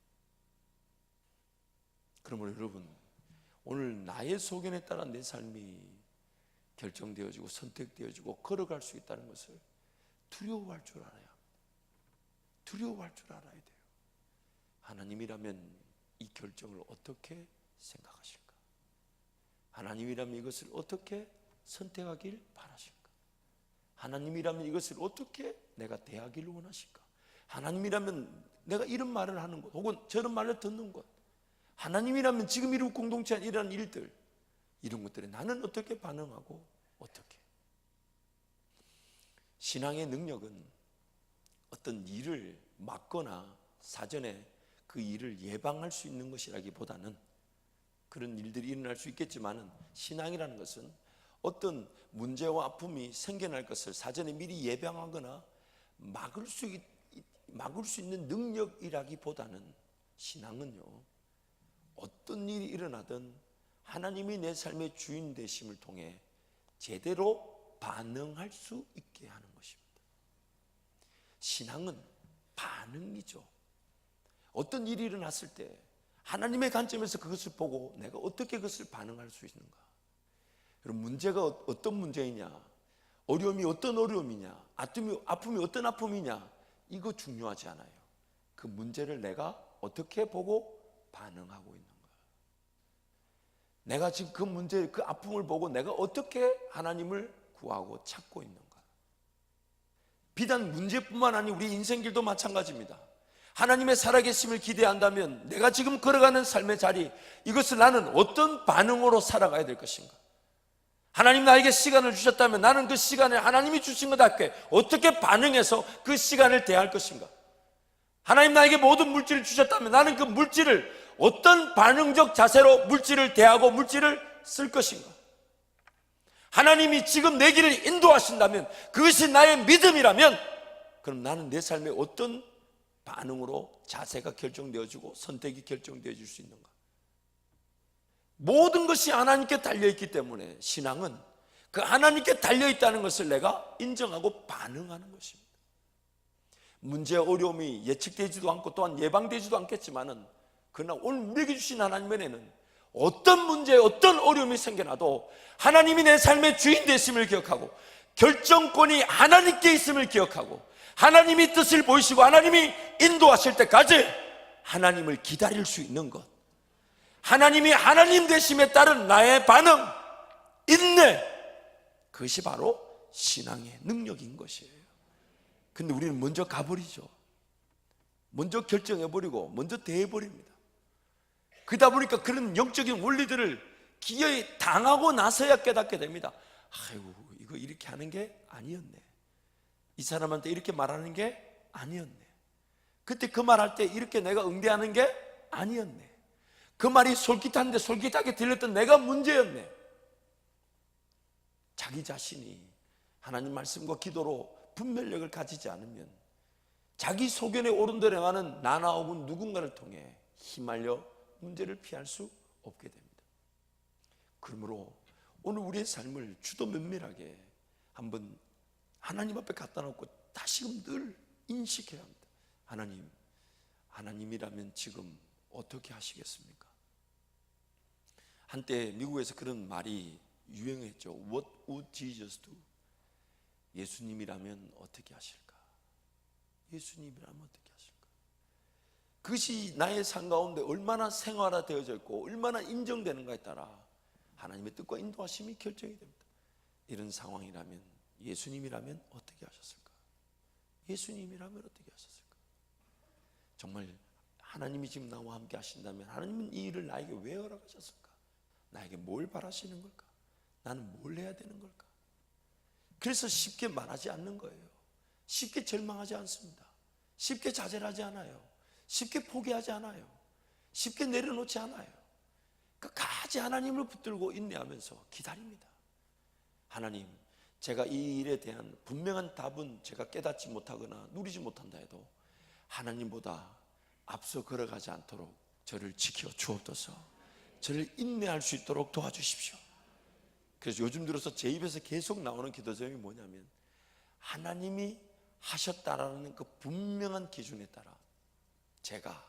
그러므로 여러분, 오늘 나의 소견에 따라 내 삶이 결정되어지고 선택되어지고 걸어갈 수 있다는 것을 두려워할 줄 알아야 합니다. 두려워할 줄 알아야 돼요. 하나님이라면 이 결정을 어떻게 생각하실까? 하나님이라면 이것을 어떻게 선택하길 바라실까? 하나님이라면 이것을 어떻게 내가 대하기를 원하실까? 하나님이라면 내가 이런 말을 하는 것 혹은 저런 말을 듣는 것, 하나님이라면 지금 이런 공동체 안에 일어난 일들, 이런 것들에 나는 어떻게 반응하고 어떻게? 신앙의 능력은 어떤 일을 막거나 사전에 그 일을 예방할 수 있는 것이라기보다는, 그런 일들이 일어날 수 있겠지만은 신앙이라는 것은 어떤 문제와 아픔이 생겨날 것을 사전에 미리 예방하거나 막을 수 있는 능력이라기보다는, 신앙은요, 어떤 일이 일어나든 하나님이 내 삶의 주인 되심을 통해 제대로 반응할 수 있게 하는 것입니다. 신앙은 반응이죠. 어떤 일이 일어났을 때 하나님의 관점에서 그것을 보고 내가 어떻게 그것을 반응할 수 있는가. 여러분, 문제가 어떤 문제이냐, 어려움이 어떤 어려움이냐, 아픔이 어떤 아픔이냐, 이거 중요하지 않아요. 그 문제를 내가 어떻게 보고 반응하고 있는가. 내가 지금 그 문제, 그 아픔을 보고 내가 어떻게 하나님을 구하고 찾고 있는가. 비단 문제뿐만 아니라 우리 인생길도 마찬가지입니다. 하나님의 살아계심을 기대한다면 내가 지금 걸어가는 삶의 자리, 이것을 나는 어떤 반응으로 살아가야 될 것인가. 하나님 나에게 시간을 주셨다면 나는 그 시간에 하나님이 주신 것답게 어떻게 반응해서 그 시간을 대할 것인가. 하나님 나에게 모든 물질을 주셨다면 나는 그 물질을 어떤 반응적 자세로 물질을 대하고 물질을 쓸 것인가. 하나님이 지금 내 길을 인도하신다면, 그것이 나의 믿음이라면, 그럼 나는 내 삶에 어떤 반응으로 자세가 결정되어지고 선택이 결정되어질 수 있는가. 모든 것이 하나님께 달려있기 때문에 신앙은 그 하나님께 달려있다는 것을 내가 인정하고 반응하는 것입니다. 문제와 어려움이 예측되지도 않고 또한 예방되지도 않겠지만은, 그러나 오늘 우리에게 주신 하나님의 은혜는 어떤 문제, 어떤 어려움이 생겨나도 하나님이 내 삶의 주인 되심을 기억하고 결정권이 하나님께 있음을 기억하고 하나님이 뜻을 보이시고 하나님이 인도하실 때까지 하나님을 기다릴 수 있는 것, 하나님이 하나님 되심에 따른 나의 반응, 인내, 그것이 바로 신앙의 능력인 것이에요. 근데 우리는 먼저 가버리죠. 먼저 결정해버리고 먼저 대해버립니다. 그러다 보니까 그런 영적인 원리들을 기어이 당하고 나서야 깨닫게 됩니다. 아이고, 이거 이렇게 하는 게 아니었네. 이 사람한테 이렇게 말하는 게 아니었네. 그때 그 말할 때 이렇게 내가 응대하는 게 아니었네. 그 말이 솔깃한데 솔깃하게 들렸던 내가 문제였네. 자기 자신이 하나님 말씀과 기도로 분별력을 가지지 않으면 자기 소견에 옳은 대로 행하는 나나 혹은 누군가를 통해 휘말려 문제를 피할 수 없게 됩니다. 그러므로 오늘 우리의 삶을 주도 면밀하게 한번 하나님 앞에 갖다 놓고 다시금 늘 인식해야 합니다. 하나님, 하나님이라면 지금 어떻게 하시겠습니까? 한때 미국에서 그런 말이 유행했죠. What would Jesus do? 예수님이라면 어떻게 하실까? 예수님이라면 어떻게 하실까? 그것이 나의 삶 가운데 얼마나 생활화되어져 있고 얼마나 인정되는가에 따라 하나님의 뜻과 인도하심이 결정이 됩니다. 이런 상황이라면 예수님이라면 어떻게 하셨을까? 예수님이라면 어떻게 하셨을까? 정말 하나님이 지금 나와 함께 하신다면 하나님은 이 일을 나에게 왜 허락하셨을까? 나에게 뭘 바라시는 걸까? 나는 뭘 해야 되는 걸까? 그래서 쉽게 말하지 않는 거예요. 쉽게 절망하지 않습니다. 쉽게 좌절하지 않아요. 쉽게 포기하지 않아요. 쉽게 내려놓지 않아요. 끝까지 하나님을 붙들고 인내하면서 기다립니다. 하나님, 제가 이 일에 대한 분명한 답은 제가 깨닫지 못하거나 누리지 못한다 해도 하나님보다 앞서 걸어가지 않도록 저를 지켜 주옵소서. 저를 인내할 수 있도록 도와주십시오. 그래서 요즘 들어서 제 입에서 계속 나오는 기도 제목이 뭐냐면 하나님이 하셨다라는 그 분명한 기준에 따라 제가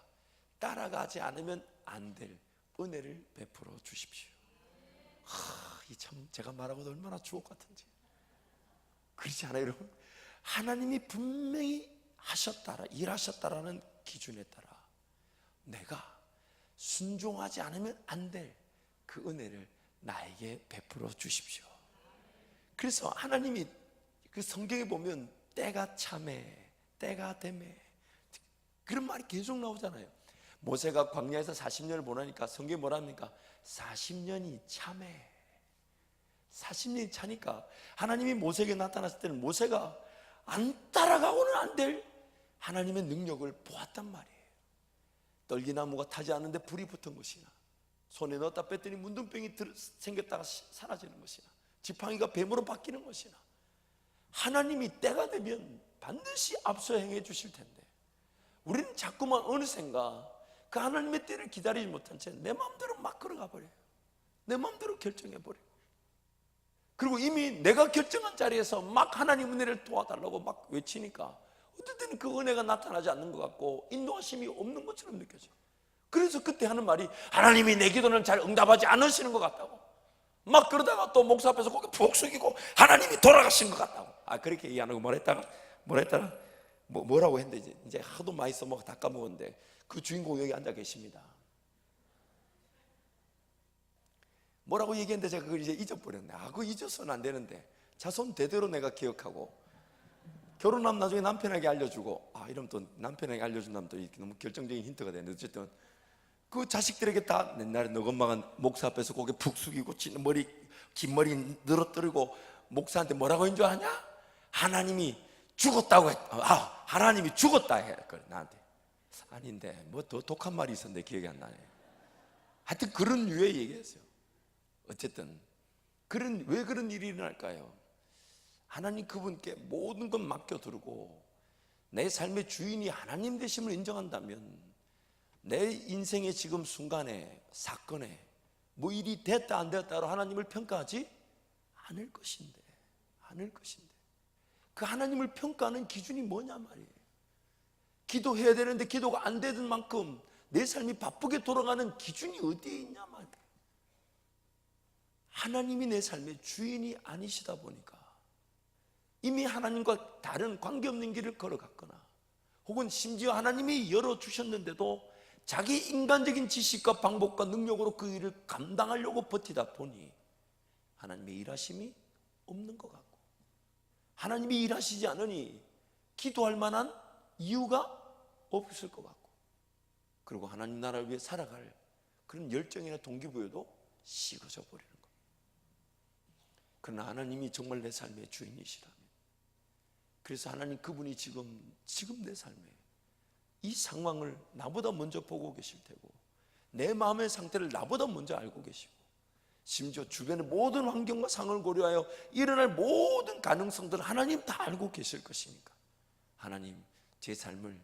따라가지 않으면 안 될 은혜를 베풀어 주십시오. 이 참 제가 말하고도 얼마나 주옥 같은지. 그렇지 않아요, 여러분? 하나님이 분명히 하셨다라 일하셨다라는 기준에 따라 내가 순종하지 않으면 안 될 그 은혜를 나에게 베풀어 주십시오. 그래서 하나님이 그 성경에 보면 때가 참해, 때가 되매 그런 말이 계속 나오잖아요. 모세가 광야에서 40년을 보내니까 성경이 뭐랍니까? 40년이 참해. 40년이 차니까 하나님이 모세에게 나타났을 때는 모세가 안 따라가고는 안 될 하나님의 능력을 보았단 말이에요. 떨기나무가 타지 않는데 불이 붙은 것이나 손에 넣었다 뺐더니 문둥병이 생겼다가 사라지는 것이나 지팡이가 뱀으로 바뀌는 것이나 하나님이 때가 되면 반드시 앞서 행해 주실 텐데 우리는 자꾸만 어느샌가 그 하나님의 때를 기다리지 못한 채 내 마음대로 막 걸어가 버려요. 내 마음대로 결정해 버려요. 그리고 이미 내가 결정한 자리에서 막 하나님 은혜를 도와달라고 막 외치니까 어떨 때는 그 은혜가 나타나지 않는 것 같고 인도하심이 없는 것처럼 느껴져요. 그래서 그때 하는 말이 하나님이 내 기도는 잘 응답하지 않으시는 것 같다고. 막 그러다가 또 목사 앞에서 고개 푹 숙이고 하나님이 돌아가신 것 같다고. 그렇게 얘기 안 하고 뭐라고 했는데 이제 하도 많이 써먹어 다 까먹었는데 그 주인공 여기 앉아 계십니다. 뭐라고 얘기했는데 제가 그걸 이제 잊어버렸네. 그거 잊어서는 안 되는데 자손 대대로 내가 기억하고 결혼하면 나중에 남편에게 알려주고 이러면 또 남편에게 알려준다면 또 이렇게 너무 결정적인 힌트가 되는데 어쨌든 그 자식들에게 다 옛날에 너 엄마가 목사 앞에서 고개 푹 숙이고 긴 머리 늘어뜨리고 목사한테 뭐라고 한 줄 아냐? 하나님이 죽었다고 했다. 하나님이 죽었다 해. 나한테. 아닌데 뭐 더 독한 말이 있었는데 기억이 안 나네. 하여튼 그런 유의 얘기했어요. 어쨌든 왜 그런 일이 일어날까요? 하나님 그분께 모든 것 맡겨두고 내 삶의 주인이 하나님 되심을 인정한다면 내 인생의 지금 순간에 사건에 뭐 일이 됐다 안 됐다로 하나님을 평가하지 않을 것인데 그 하나님을 평가하는 기준이 뭐냐 말이에요. 기도해야 되는데 기도가 안 되는 만큼 내 삶이 바쁘게 돌아가는 기준이 어디에 있냐 말이에요. 하나님이 내 삶의 주인이 아니시다 보니까 이미 하나님과 다른 관계없는 길을 걸어갔거나 혹은 심지어 하나님이 열어주셨는데도 자기 인간적인 지식과 방법과 능력으로 그 일을 감당하려고 버티다 보니 하나님의 일하심이 없는 것 같고 하나님이 일하시지 않으니 기도할 만한 이유가 없을 것 같고 그리고 하나님 나라를 위해 살아갈 그런 열정이나 동기부여도 식어져 버리는 것. 그러나 하나님이 정말 내 삶의 주인이시라면 그래서 하나님 그분이 지금 내 삶에 이 상황을 나보다 먼저 보고 계실 테고 내 마음의 상태를 나보다 먼저 알고 계시고 심지어 주변의 모든 환경과 상황을 고려하여 일어날 모든 가능성들을 하나님 다 알고 계실 것이니까 하나님 제 삶을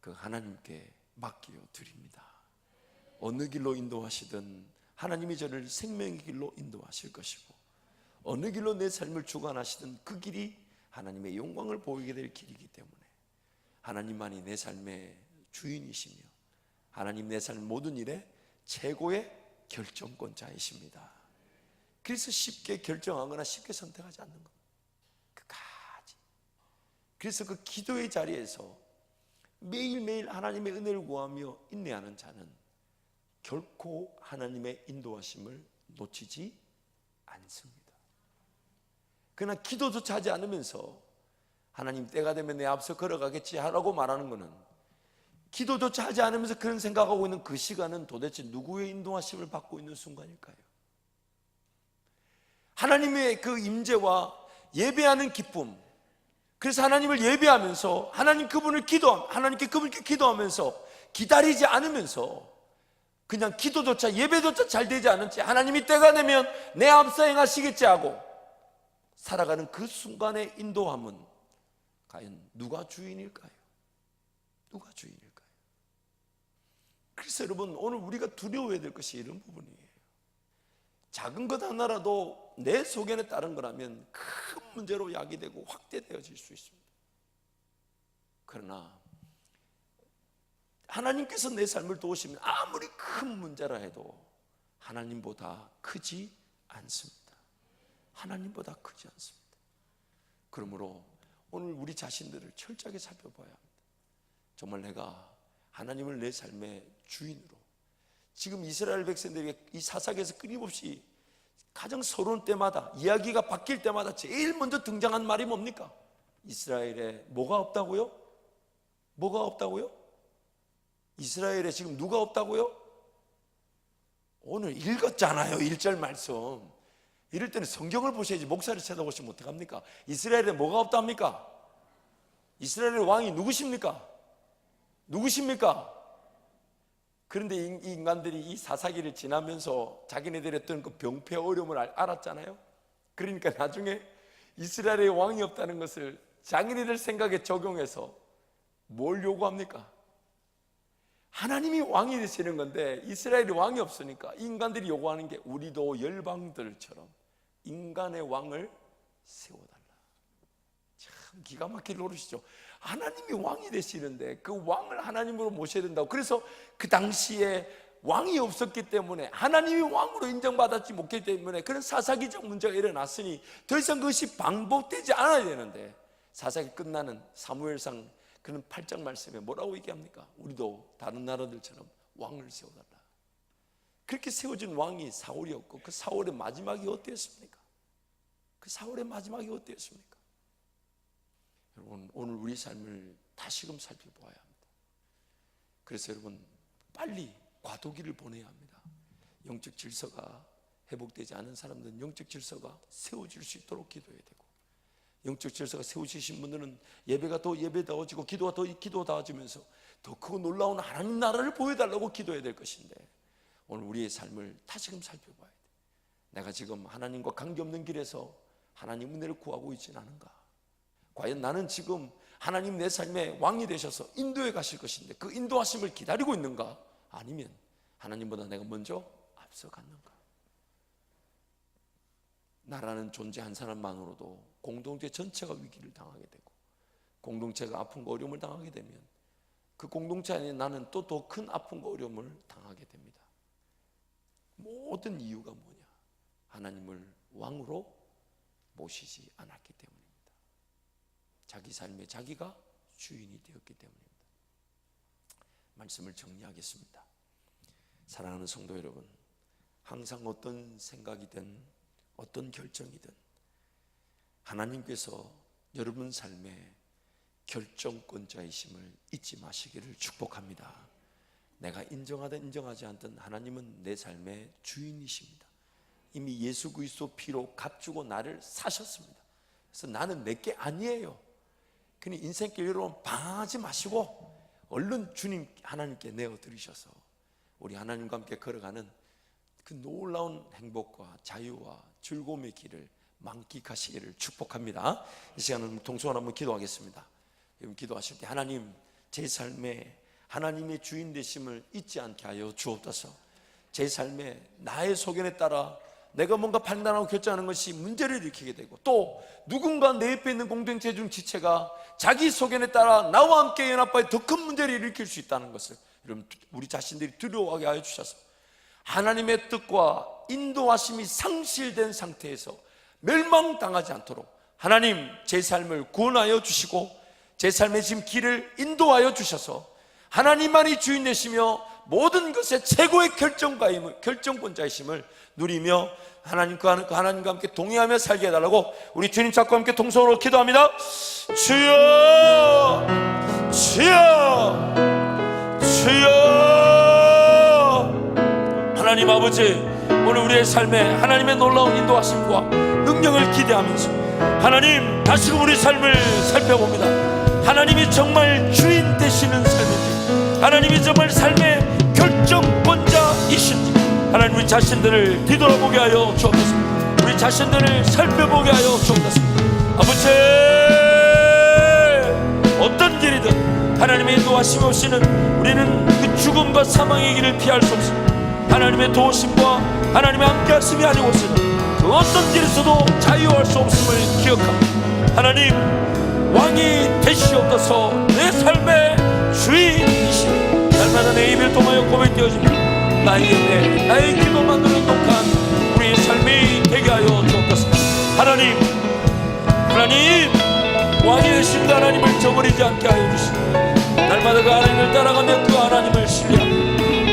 그 하나님께 맡겨 드립니다. 어느 길로 인도하시든 하나님이 저를 생명의 길로 인도하실 것이고 어느 길로 내 삶을 주관하시든 그 길이 하나님의 영광을 보이게 될 길이기 때문에 하나님만이 내 삶의 주인이시며 하나님 내 삶 모든 일에 최고의 결정권자이십니다. 그래서 쉽게 결정하거나 쉽게 선택하지 않는 겁니다. 끝까지. 그래서 그 기도의 자리에서 매일매일 하나님의 은혜를 구하며 인내하는 자는 결코 하나님의 인도하심을 놓치지 않습니다. 그러나 기도조차 하지 않으면서 하나님 때가 되면 내 앞서 걸어가겠지 하라고 말하는 것은, 기도조차 하지 않으면서 그런 생각하고 있는 그 시간은 도대체 누구의 인도하심을 받고 있는 순간일까요? 하나님의 그 임재와 예배하는 기쁨, 그래서 하나님을 예배하면서 하나님께 그분께 기도하면서 기다리지 않으면서 그냥 기도조차 예배조차 잘 되지 않은 채 하나님이 때가 되면 내 앞서 행하시겠지 하고 살아가는 그 순간의 인도함은 과연 누가 주인일까요? 누가 주인일까요? 그래서 여러분, 오늘 우리가 두려워해야 될 것이 이런 부분이에요. 작은 것 하나라도 내 소견에 따른 거라면 큰 문제로 야기되고 확대되어질 수 있습니다. 그러나 하나님께서 내 삶을 도우시면 아무리 큰 문제라 해도 하나님보다 크지 않습니다. 하나님보다 크지 않습니다. 그러므로 오늘 우리 자신들을 철저하게 살펴봐야 합니다. 정말 내가 하나님을 내 삶의 주인으로, 지금 이스라엘 백성들에게 이 사사기에서 끊임없이 가장 서러운 때마다, 이야기가 바뀔 때마다 제일 먼저 등장한 말이 뭡니까? 이스라엘에 뭐가 없다고요? 뭐가 없다고요? 이스라엘에 지금 누가 없다고요? 오늘 읽었잖아요, 1절 말씀. 이럴 때는 성경을 보셔야지 목사를 쳐다보시면 어떡합니까? 이스라엘에 뭐가 없답니까? 이스라엘의 왕이 누구십니까? 누구십니까? 그런데 이 인간들이 이 사사기를 지나면서 자기네들이 했던 그 병폐 어려움을 알았잖아요. 그러니까 나중에 이스라엘의 왕이 없다는 것을 자기네들 생각에 적용해서 뭘 요구합니까? 하나님이 왕이 되시는 건데 이스라엘이 왕이 없으니까 인간들이 요구하는 게, 우리도 열방들처럼 인간의 왕을 세워달라. 참 기가 막힐 노릇이죠. 하나님이 왕이 되시는데 그 왕을 하나님으로 모셔야 된다고. 그래서 그 당시에 왕이 없었기 때문에, 하나님이 왕으로 인정받았지 못했기 때문에 그런 사사기적 문제가 일어났으니 더 이상 그것이 반복되지 않아야 되는데, 사사기 끝나는 사무엘상 그런 8장 말씀에 뭐라고 얘기합니까? 우리도 다른 나라들처럼 왕을 세워달라. 그렇게 세워진 왕이 사울이었고, 그 사울의 마지막이 어땠습니까? 그 사울의 마지막이 어땠습니까? 여러분, 오늘 우리 삶을 다시금 살펴보아야 합니다. 그래서 여러분, 빨리 과도기를 보내야 합니다. 영적 질서가 회복되지 않은 사람들은 영적 질서가 세워질 수 있도록 기도해야 되고, 영적 질서가 세우시신 분들은 예배가 더 예배다워지고 기도가 더 기도다워지면서 더 크고 놀라운 하나님 나라를 보여달라고 기도해야 될 것인데, 오늘 우리의 삶을 다시금 살펴봐야 돼. 내가 지금 하나님과 관계없는 길에서 하나님 은혜를 구하고 있지는 않은가? 과연 나는 지금 하나님 내 삶의 왕이 되셔서 인도해 가실 것인데 그 인도하심을 기다리고 있는가? 아니면 하나님보다 내가 먼저 앞서갔는가? 나라는 존재 한 사람만으로도 공동체 전체가 위기를 당하게 되고, 공동체가 아픔과 어려움을 당하게 되면 그 공동체 안에 나는 또 더 큰 아픔과 어려움을 당하게 됩니다. 모든 이유가 뭐냐? 하나님을 왕으로 모시지 않았기 때문입니다. 자기 삶에 자기가 주인이 되었기 때문입니다. 말씀을 정리하겠습니다. 사랑하는 성도 여러분, 항상 어떤 생각이든 어떤 결정이든 하나님께서 여러분 삶의 결정권자이심을 잊지 마시기를 축복합니다. 내가 인정하든 인정하지 않든 하나님은 내 삶의 주인이십니다. 이미 예수 그리스도 피로 값주고 나를 사셨습니다. 그래서 나는 내게 아니에요. 그니 인생길 여러분 방황하지 마시고 얼른 주님 하나님께 내어드리셔서 우리 하나님과 함께 걸어가는 그 놀라운 행복과 자유와 즐거움의 길을 만끽하시기를 축복합니다. 이 시간은 동성으로 한번 기도하겠습니다. 여러분 기도하실 때, 하나님, 제 삶에 하나님의 주인 되심을 잊지 않게 하여 주옵소서. 제 삶에 나의 소견에 따라 내가 뭔가 판단하고 결정하는 것이 문제를 일으키게 되고, 또 누군가 내 옆에 있는 공동체 중 지체가 자기 소견에 따라 나와 함께 연합하여 더 큰 문제를 일으킬 수 있다는 것을 여러분, 우리 자신들이 두려워하게 하여 주셔서 하나님의 뜻과 인도하심이 상실된 상태에서 멸망당하지 않도록 하나님 제 삶을 구원하여 주시고 제 삶의 지금 길을 인도하여 주셔서 하나님만이 주인 되시며 모든 것의 최고의 결정권자이심을 누리며 하나님과 함께 동의하며 살게 해달라고 우리 주님 잡고 함께 동성으로 기도합니다. 주여, 주여, 주여. 하나님 아버지, 오늘 우리의 삶에 하나님의 놀라운 인도하심과 능력을 기대하면서 하나님 다시금 우리 삶을 살펴봅니다. 하나님이 정말 주인 되시는 삶인지, 하나님이 정말 삶의 결정권자이신지 하나님 우리 자신들을 뒤돌아보게 하여 주옵소서. 우리 자신들을 살펴보게 하여 주옵소서. 아버지, 어떤 길이든 하나님의 인도하심 없이는 우리는 그 죽음과 사망의 길을 피할 수 없습니다. 하나님의 도우심과 하나님의 함께하심이 아니고서는 그 어떤 길에서도 자유할 수 없음을 기억합니다. 하나님 왕이 되시옵소서. 내 삶의 주인이시니 날마다 내 입을 통하여 고백되어집니다. 나의 기도만 능력한 우리의 삶이 되게 하여 주옵소서. 하나님 왕이 되신 그 하나님을 저버리지 않게 하여 주시고 날마다 그 하나님을 따라가며 그 하나님을 신뢰하며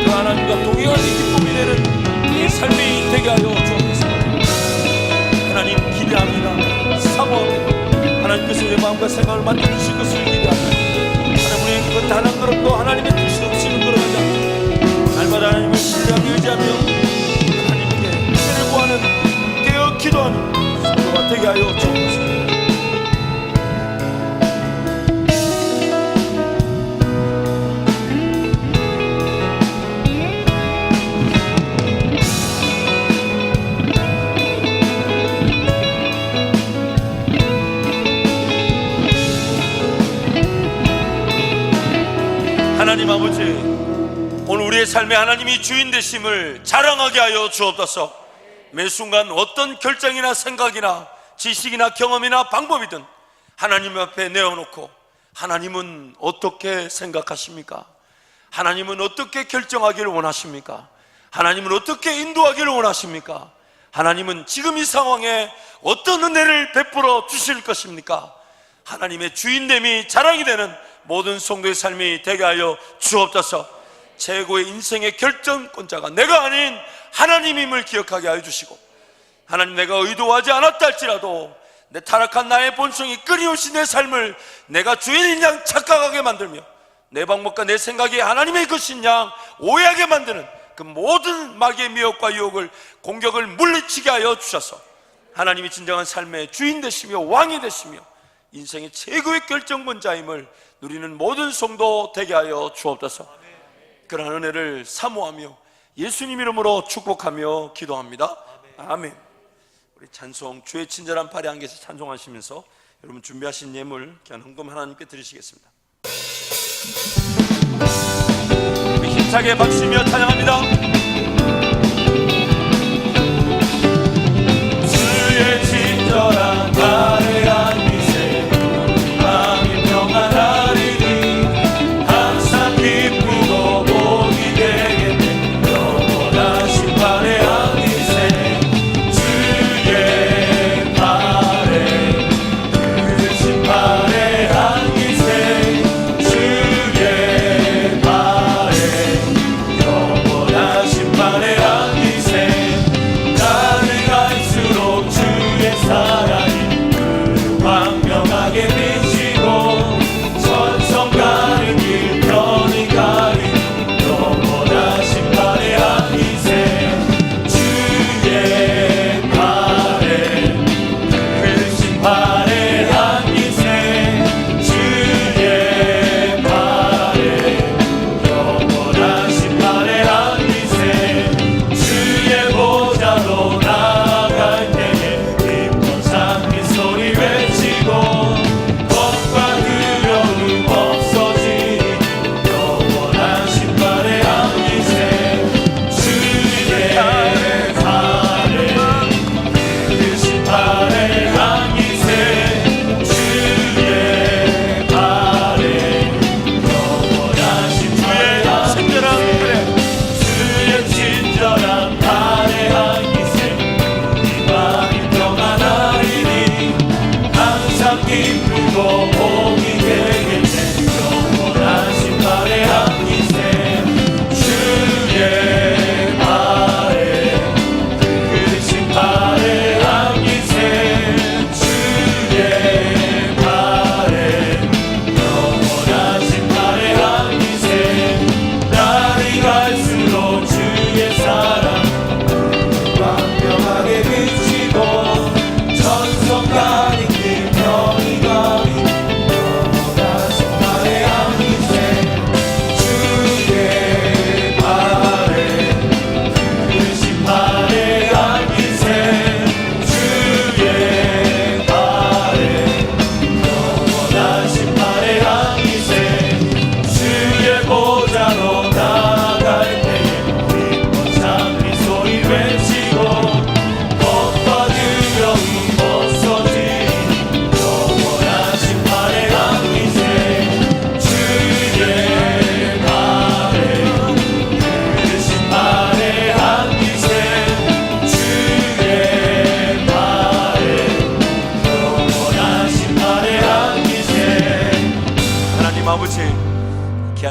그 하나님과 동행하는 기쁨이 되는 이 삶이 되게 하여 주옵소서. 하나님 기대합니다. 사모합니다. 하나님께서 우리의 마음과 생각을 만들어주신 것을 기대합니다. 하나님 우리의 기분 단 한 걸음도 하나님의 뜻이 없이는 걸어가지 않습니다. 날마다 하나님을 신뢰하며 의지하며 하나님께 은혜를 구하는 깨어 기도하는 성도가 되게 하여 주옵소서. 하나님 아버지, 오늘 우리의 삶에 하나님이 주인 되심을 자랑하게 하여 주옵소서. 매 순간 어떤 결정이나 생각이나 지식이나 경험이나 방법이든 하나님 앞에 내어놓고 하나님은 어떻게 생각하십니까? 하나님은 어떻게 결정하기를 원하십니까? 하나님은 어떻게 인도하기를 원하십니까? 하나님은 지금 이 상황에 어떤 은혜를 베풀어 주실 것입니까? 하나님의 주인됨이 자랑이 되는 모든 성도의 삶이 되게 하여 주옵소서. 최고의 인생의 결정권자가 내가 아닌 하나님임을 기억하게 하여 주시고, 하나님 내가 의도하지 않았다 할지라도 내 타락한 나의 본성이 끊임없이 내 삶을 내가 주인인 양 착각하게 만들며 내 방법과 내 생각이 하나님의 것인 양 오해하게 만드는 그 모든 마귀의 미혹과 유혹을 공격을 물리치게 하여 주셔서 하나님이 진정한 삶의 주인 되시며 왕이 되시며 인생의 최고의 결정권자임을 누리는 모든 성도 되게 하여 주옵소서. 그러한 은혜를 사모하며 예수님 이름으로 축복하며 기도합니다. 아멘. 우리 찬송 주의 친절한 팔에 안겨서 찬송하시면서 여러분 준비하신 예물 귀한 헌금 하나님께 드리시겠습니다. 우리 힘차게 박수며 찬양합니다. 주의 친절한 팔에 안기세 마음이 평안하리니 항상 기쁘고 복이 되겠네. 영원하신 팔에 안기세 주의 팔에 크신 팔에 안기세 주의 팔에 영원하신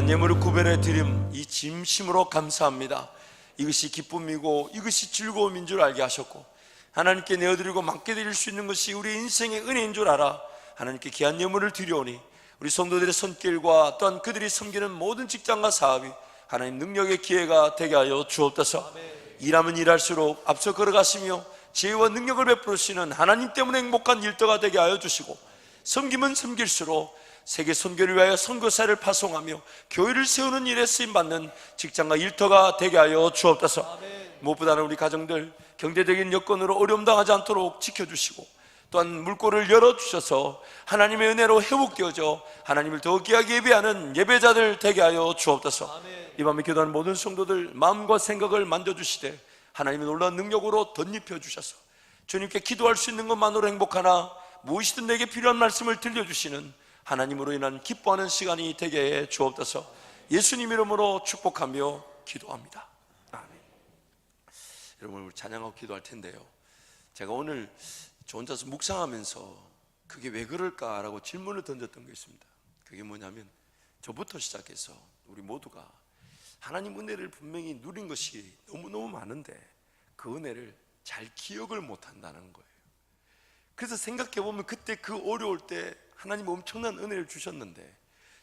귀한 예물을 구별해 드림 이 진심으로 감사합니다. 이것이 기쁨이고 이것이 즐거움인 줄 알게 하셨고, 하나님께 내어드리고 맡겨드릴 수 있는 것이 우리 인생의 은혜인 줄 알아 하나님께 귀한 예물을 드려오니, 우리 성도들의 손길과 또한 그들이 섬기는 모든 직장과 사업이 하나님 능력의 기회가 되게 하여 주옵소서. 일하면 일할수록 앞서 걸어가시며 지혜와 능력을 베푸시는 하나님 때문에 행복한 일터가 되게 하여 주시고, 섬기면 섬길수록 세계 선교를 위하여 선교사를 파송하며 교회를 세우는 일에 쓰임받는 직장과 일터가 되게 하여 주옵소서. 무엇보다는 우리 가정들 경제적인 여건으로 어려움 당하지 않도록 지켜주시고, 또한 물꼬를 열어주셔서 하나님의 은혜로 회복되어져 하나님을 더 귀하게 예배하는 예배자들 되게 하여 주옵소서. 이 밤에 기도하는 모든 성도들 마음과 생각을 만져주시되 하나님의 놀라운 능력으로 덧입혀 주셔서 주님께 기도할 수 있는 것만으로 행복하나 무엇이든 내게 필요한 말씀을 들려주시는 하나님으로 인한 기뻐하는 시간이 되게 해 주옵소서. 예수님 이름으로 축복하며 기도합니다. 아멘. 여러분, 우리 찬양하고 기도할 텐데요, 제가 오늘 저 혼자서 묵상하면서 그게 왜 그럴까라고 질문을 던졌던 게 있습니다. 그게 뭐냐면, 저부터 시작해서 우리 모두가 하나님 은혜를 분명히 누린 것이 너무너무 많은데 그 은혜를 잘 기억을 못한다는 거예요. 그래서 생각해보면 그때 그 어려울 때 하나님 엄청난 은혜를 주셨는데,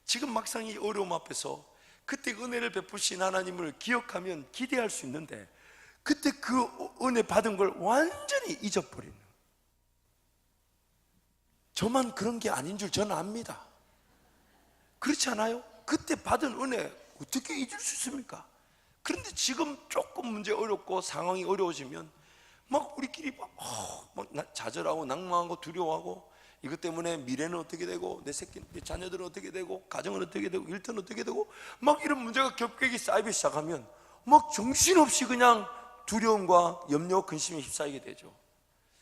지금 막상 이 어려움 앞에서 그때 은혜를 베푸신 하나님을 기억하면 기대할 수 있는데, 그때 그 은혜 받은 걸 완전히 잊어버리는, 저만 그런 게 아닌 줄 저는 압니다. 그렇지 않아요? 그때 받은 은혜 어떻게 잊을 수 있습니까? 그런데 지금 조금 문제 어렵고 상황이 어려워지면 막 우리끼리 막 좌절하고 낭망하고 두려워하고, 이것 때문에 미래는 어떻게 되고 내 새끼 내 자녀들은 어떻게 되고 가정은 어떻게 되고 일터는 어떻게 되고 막 이런 문제가 겹겹이 쌓이기 시작하면 막 정신없이 그냥 두려움과 염려 근심에 휩싸이게 되죠.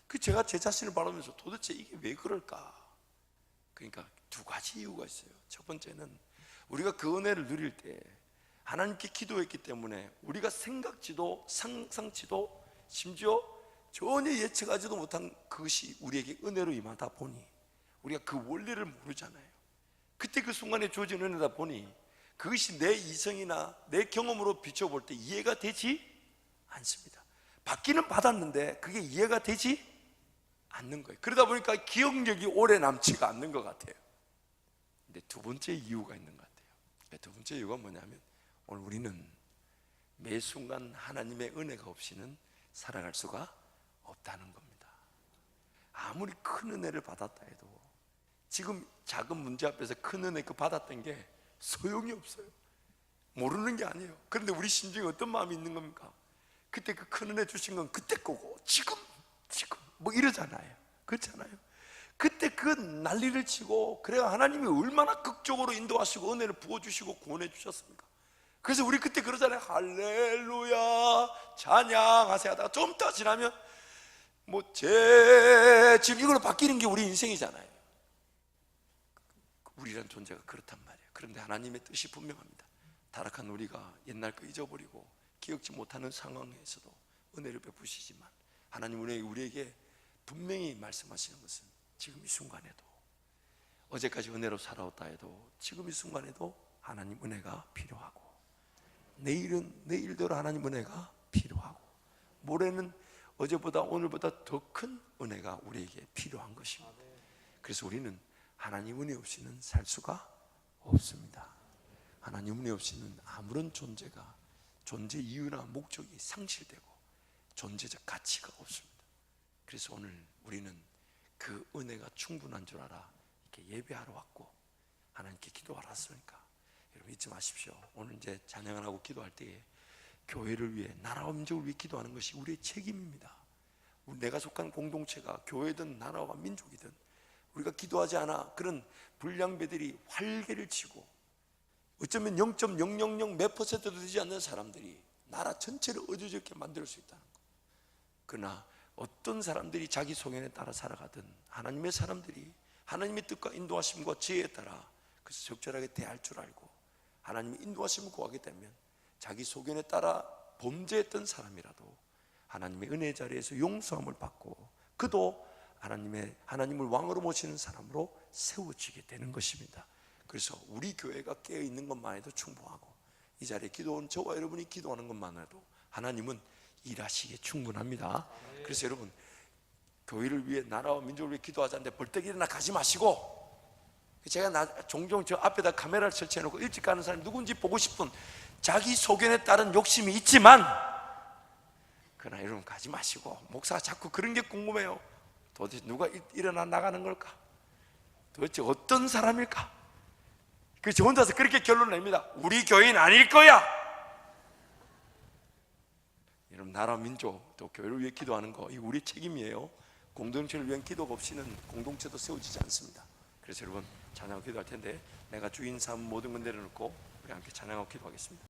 그 제가 제 자신을 바라보면서 도대체 이게 왜 그럴까? 그러니까 두 가지 이유가 있어요. 첫 번째는 우리가 그 은혜를 누릴 때 하나님께 기도했기 때문에 우리가 생각지도 상상치도 심지어 전혀 예측하지도 못한 그것이 우리에게 은혜로 임하다 보니 우리가 그 원리를 모르잖아요. 그때 그 순간에 주어진 은혜다 보니 그것이 내 이성이나 내 경험으로 비춰볼 때 이해가 되지 않습니다. 받기는 받았는데 그게 이해가 되지 않는 거예요. 그러다 보니까 기억력이 오래 남지가 않는 것 같아요. 근데 두 번째 이유가 있는 것 같아요. 두 번째 이유가 뭐냐면, 오늘 우리는 매 순간 하나님의 은혜가 없이는 살아갈 수가 없다는 겁니다. 아무리 큰 은혜를 받았다 해도 지금 작은 문제 앞에서 큰 은혜 그 받았던 게 소용이 없어요. 모르는 게 아니에요. 그런데 우리 심중에 어떤 마음이 있는 겁니까? 그때 그 큰 은혜 주신 건 그때 거고 지금 뭐 이러잖아요. 그렇잖아요. 그때 그 난리를 치고 그래야 하나님이 얼마나 극적으로 인도하시고 은혜를 부어주시고 구원해 주셨습니까? 그래서 우리 그때 그러잖아요. 할렐루야 찬양하세요 하다가 좀 더 지나면 지금 이걸로 바뀌는 게 우리 인생이잖아요. 우리란 존재가 그렇단 말이에요. 그런데 하나님의 뜻이 분명합니다. 타락한 우리가 옛날 거 잊어버리고 기억지 못하는 상황에서도 은혜를 베푸시지만, 하나님 우리에게 분명히 말씀하시는 것은 지금 이 순간에도, 어제까지 은혜로 살아왔다 해도 지금 이 순간에도 하나님 은혜가 필요하고, 내일은 내일대로 하나님 은혜가 필요하고, 모레는 어제보다 오늘보다 더 큰 은혜가 우리에게 필요한 것입니다. 그래서 우리는 하나님 은혜 없이는 살 수가 없습니다. 하나님 은혜 없이는 아무런 존재가 존재 이유나 목적이 상실되고 존재적 가치가 없습니다. 그래서 오늘 우리는 그 은혜가 충분한 줄 알아 이렇게 예배하러 왔고 하나님께 기도하러 왔으니까, 여러분 잊지 마십시오. 오늘 이제 찬양을 하고 기도할 때에 교회를 위해, 나라와 민족을 위해 기도하는 것이 우리의 책임입니다. 내가 속한 공동체가 교회든 나라와 민족이든 우리가 기도하지 않아 그런 불량배들이 활개를 치고 어쩌면 0.000 몇 퍼센트도 되지 않는 사람들이 나라 전체를 어지럽게 만들 수 있다는 것. 그러나 어떤 사람들이 자기 소견에 따라 살아가든 하나님의 사람들이 하나님의 뜻과 인도하심과 지혜에 따라 그래서 적절하게 대할 줄 알고 하나님의 인도하심을 구하게 되면, 자기 소견에 따라 범죄했던 사람이라도 하나님의 은혜 자리에서 용서함을 받고 그도 하나님을 왕으로 모시는 사람으로 세워지게 되는 것입니다. 그래서 우리 교회가 깨어 있는 것만 해도 충분하고 이 자리에 기도원 저와 여러분이 기도하는 것만 해도 하나님은 일하시기에 충분합니다. 그래서 여러분 교회를 위해 나라와 민족을 위해 기도하자는데 벌떡 일어나 가지 마시고, 제가 종종 저 앞에다 카메라를 설치해 놓고 일찍 가는 사람이 누군지 보고 싶은 자기 소견에 따른 욕심이 있지만, 그러나 여러분 가지 마시고, 목사가 자꾸 그런 게 궁금해요. 도대체 누가 일어나 나가는 걸까? 도대체 어떤 사람일까? 그래서 혼자서 그렇게 결론을 냅니다. 우리 교회는 아닐 거야. 여러분 나라 민족 또 교회를 위해 기도하는 거 이 우리 책임이에요. 공동체를 위한 기도가 없이는 공동체도 세워지지 않습니다. 그래서 여러분 찬양하고 기도할 텐데 내가 주인 삼은 모든 건 내려놓고 우리 함께 찬양하고 기도하겠습니다.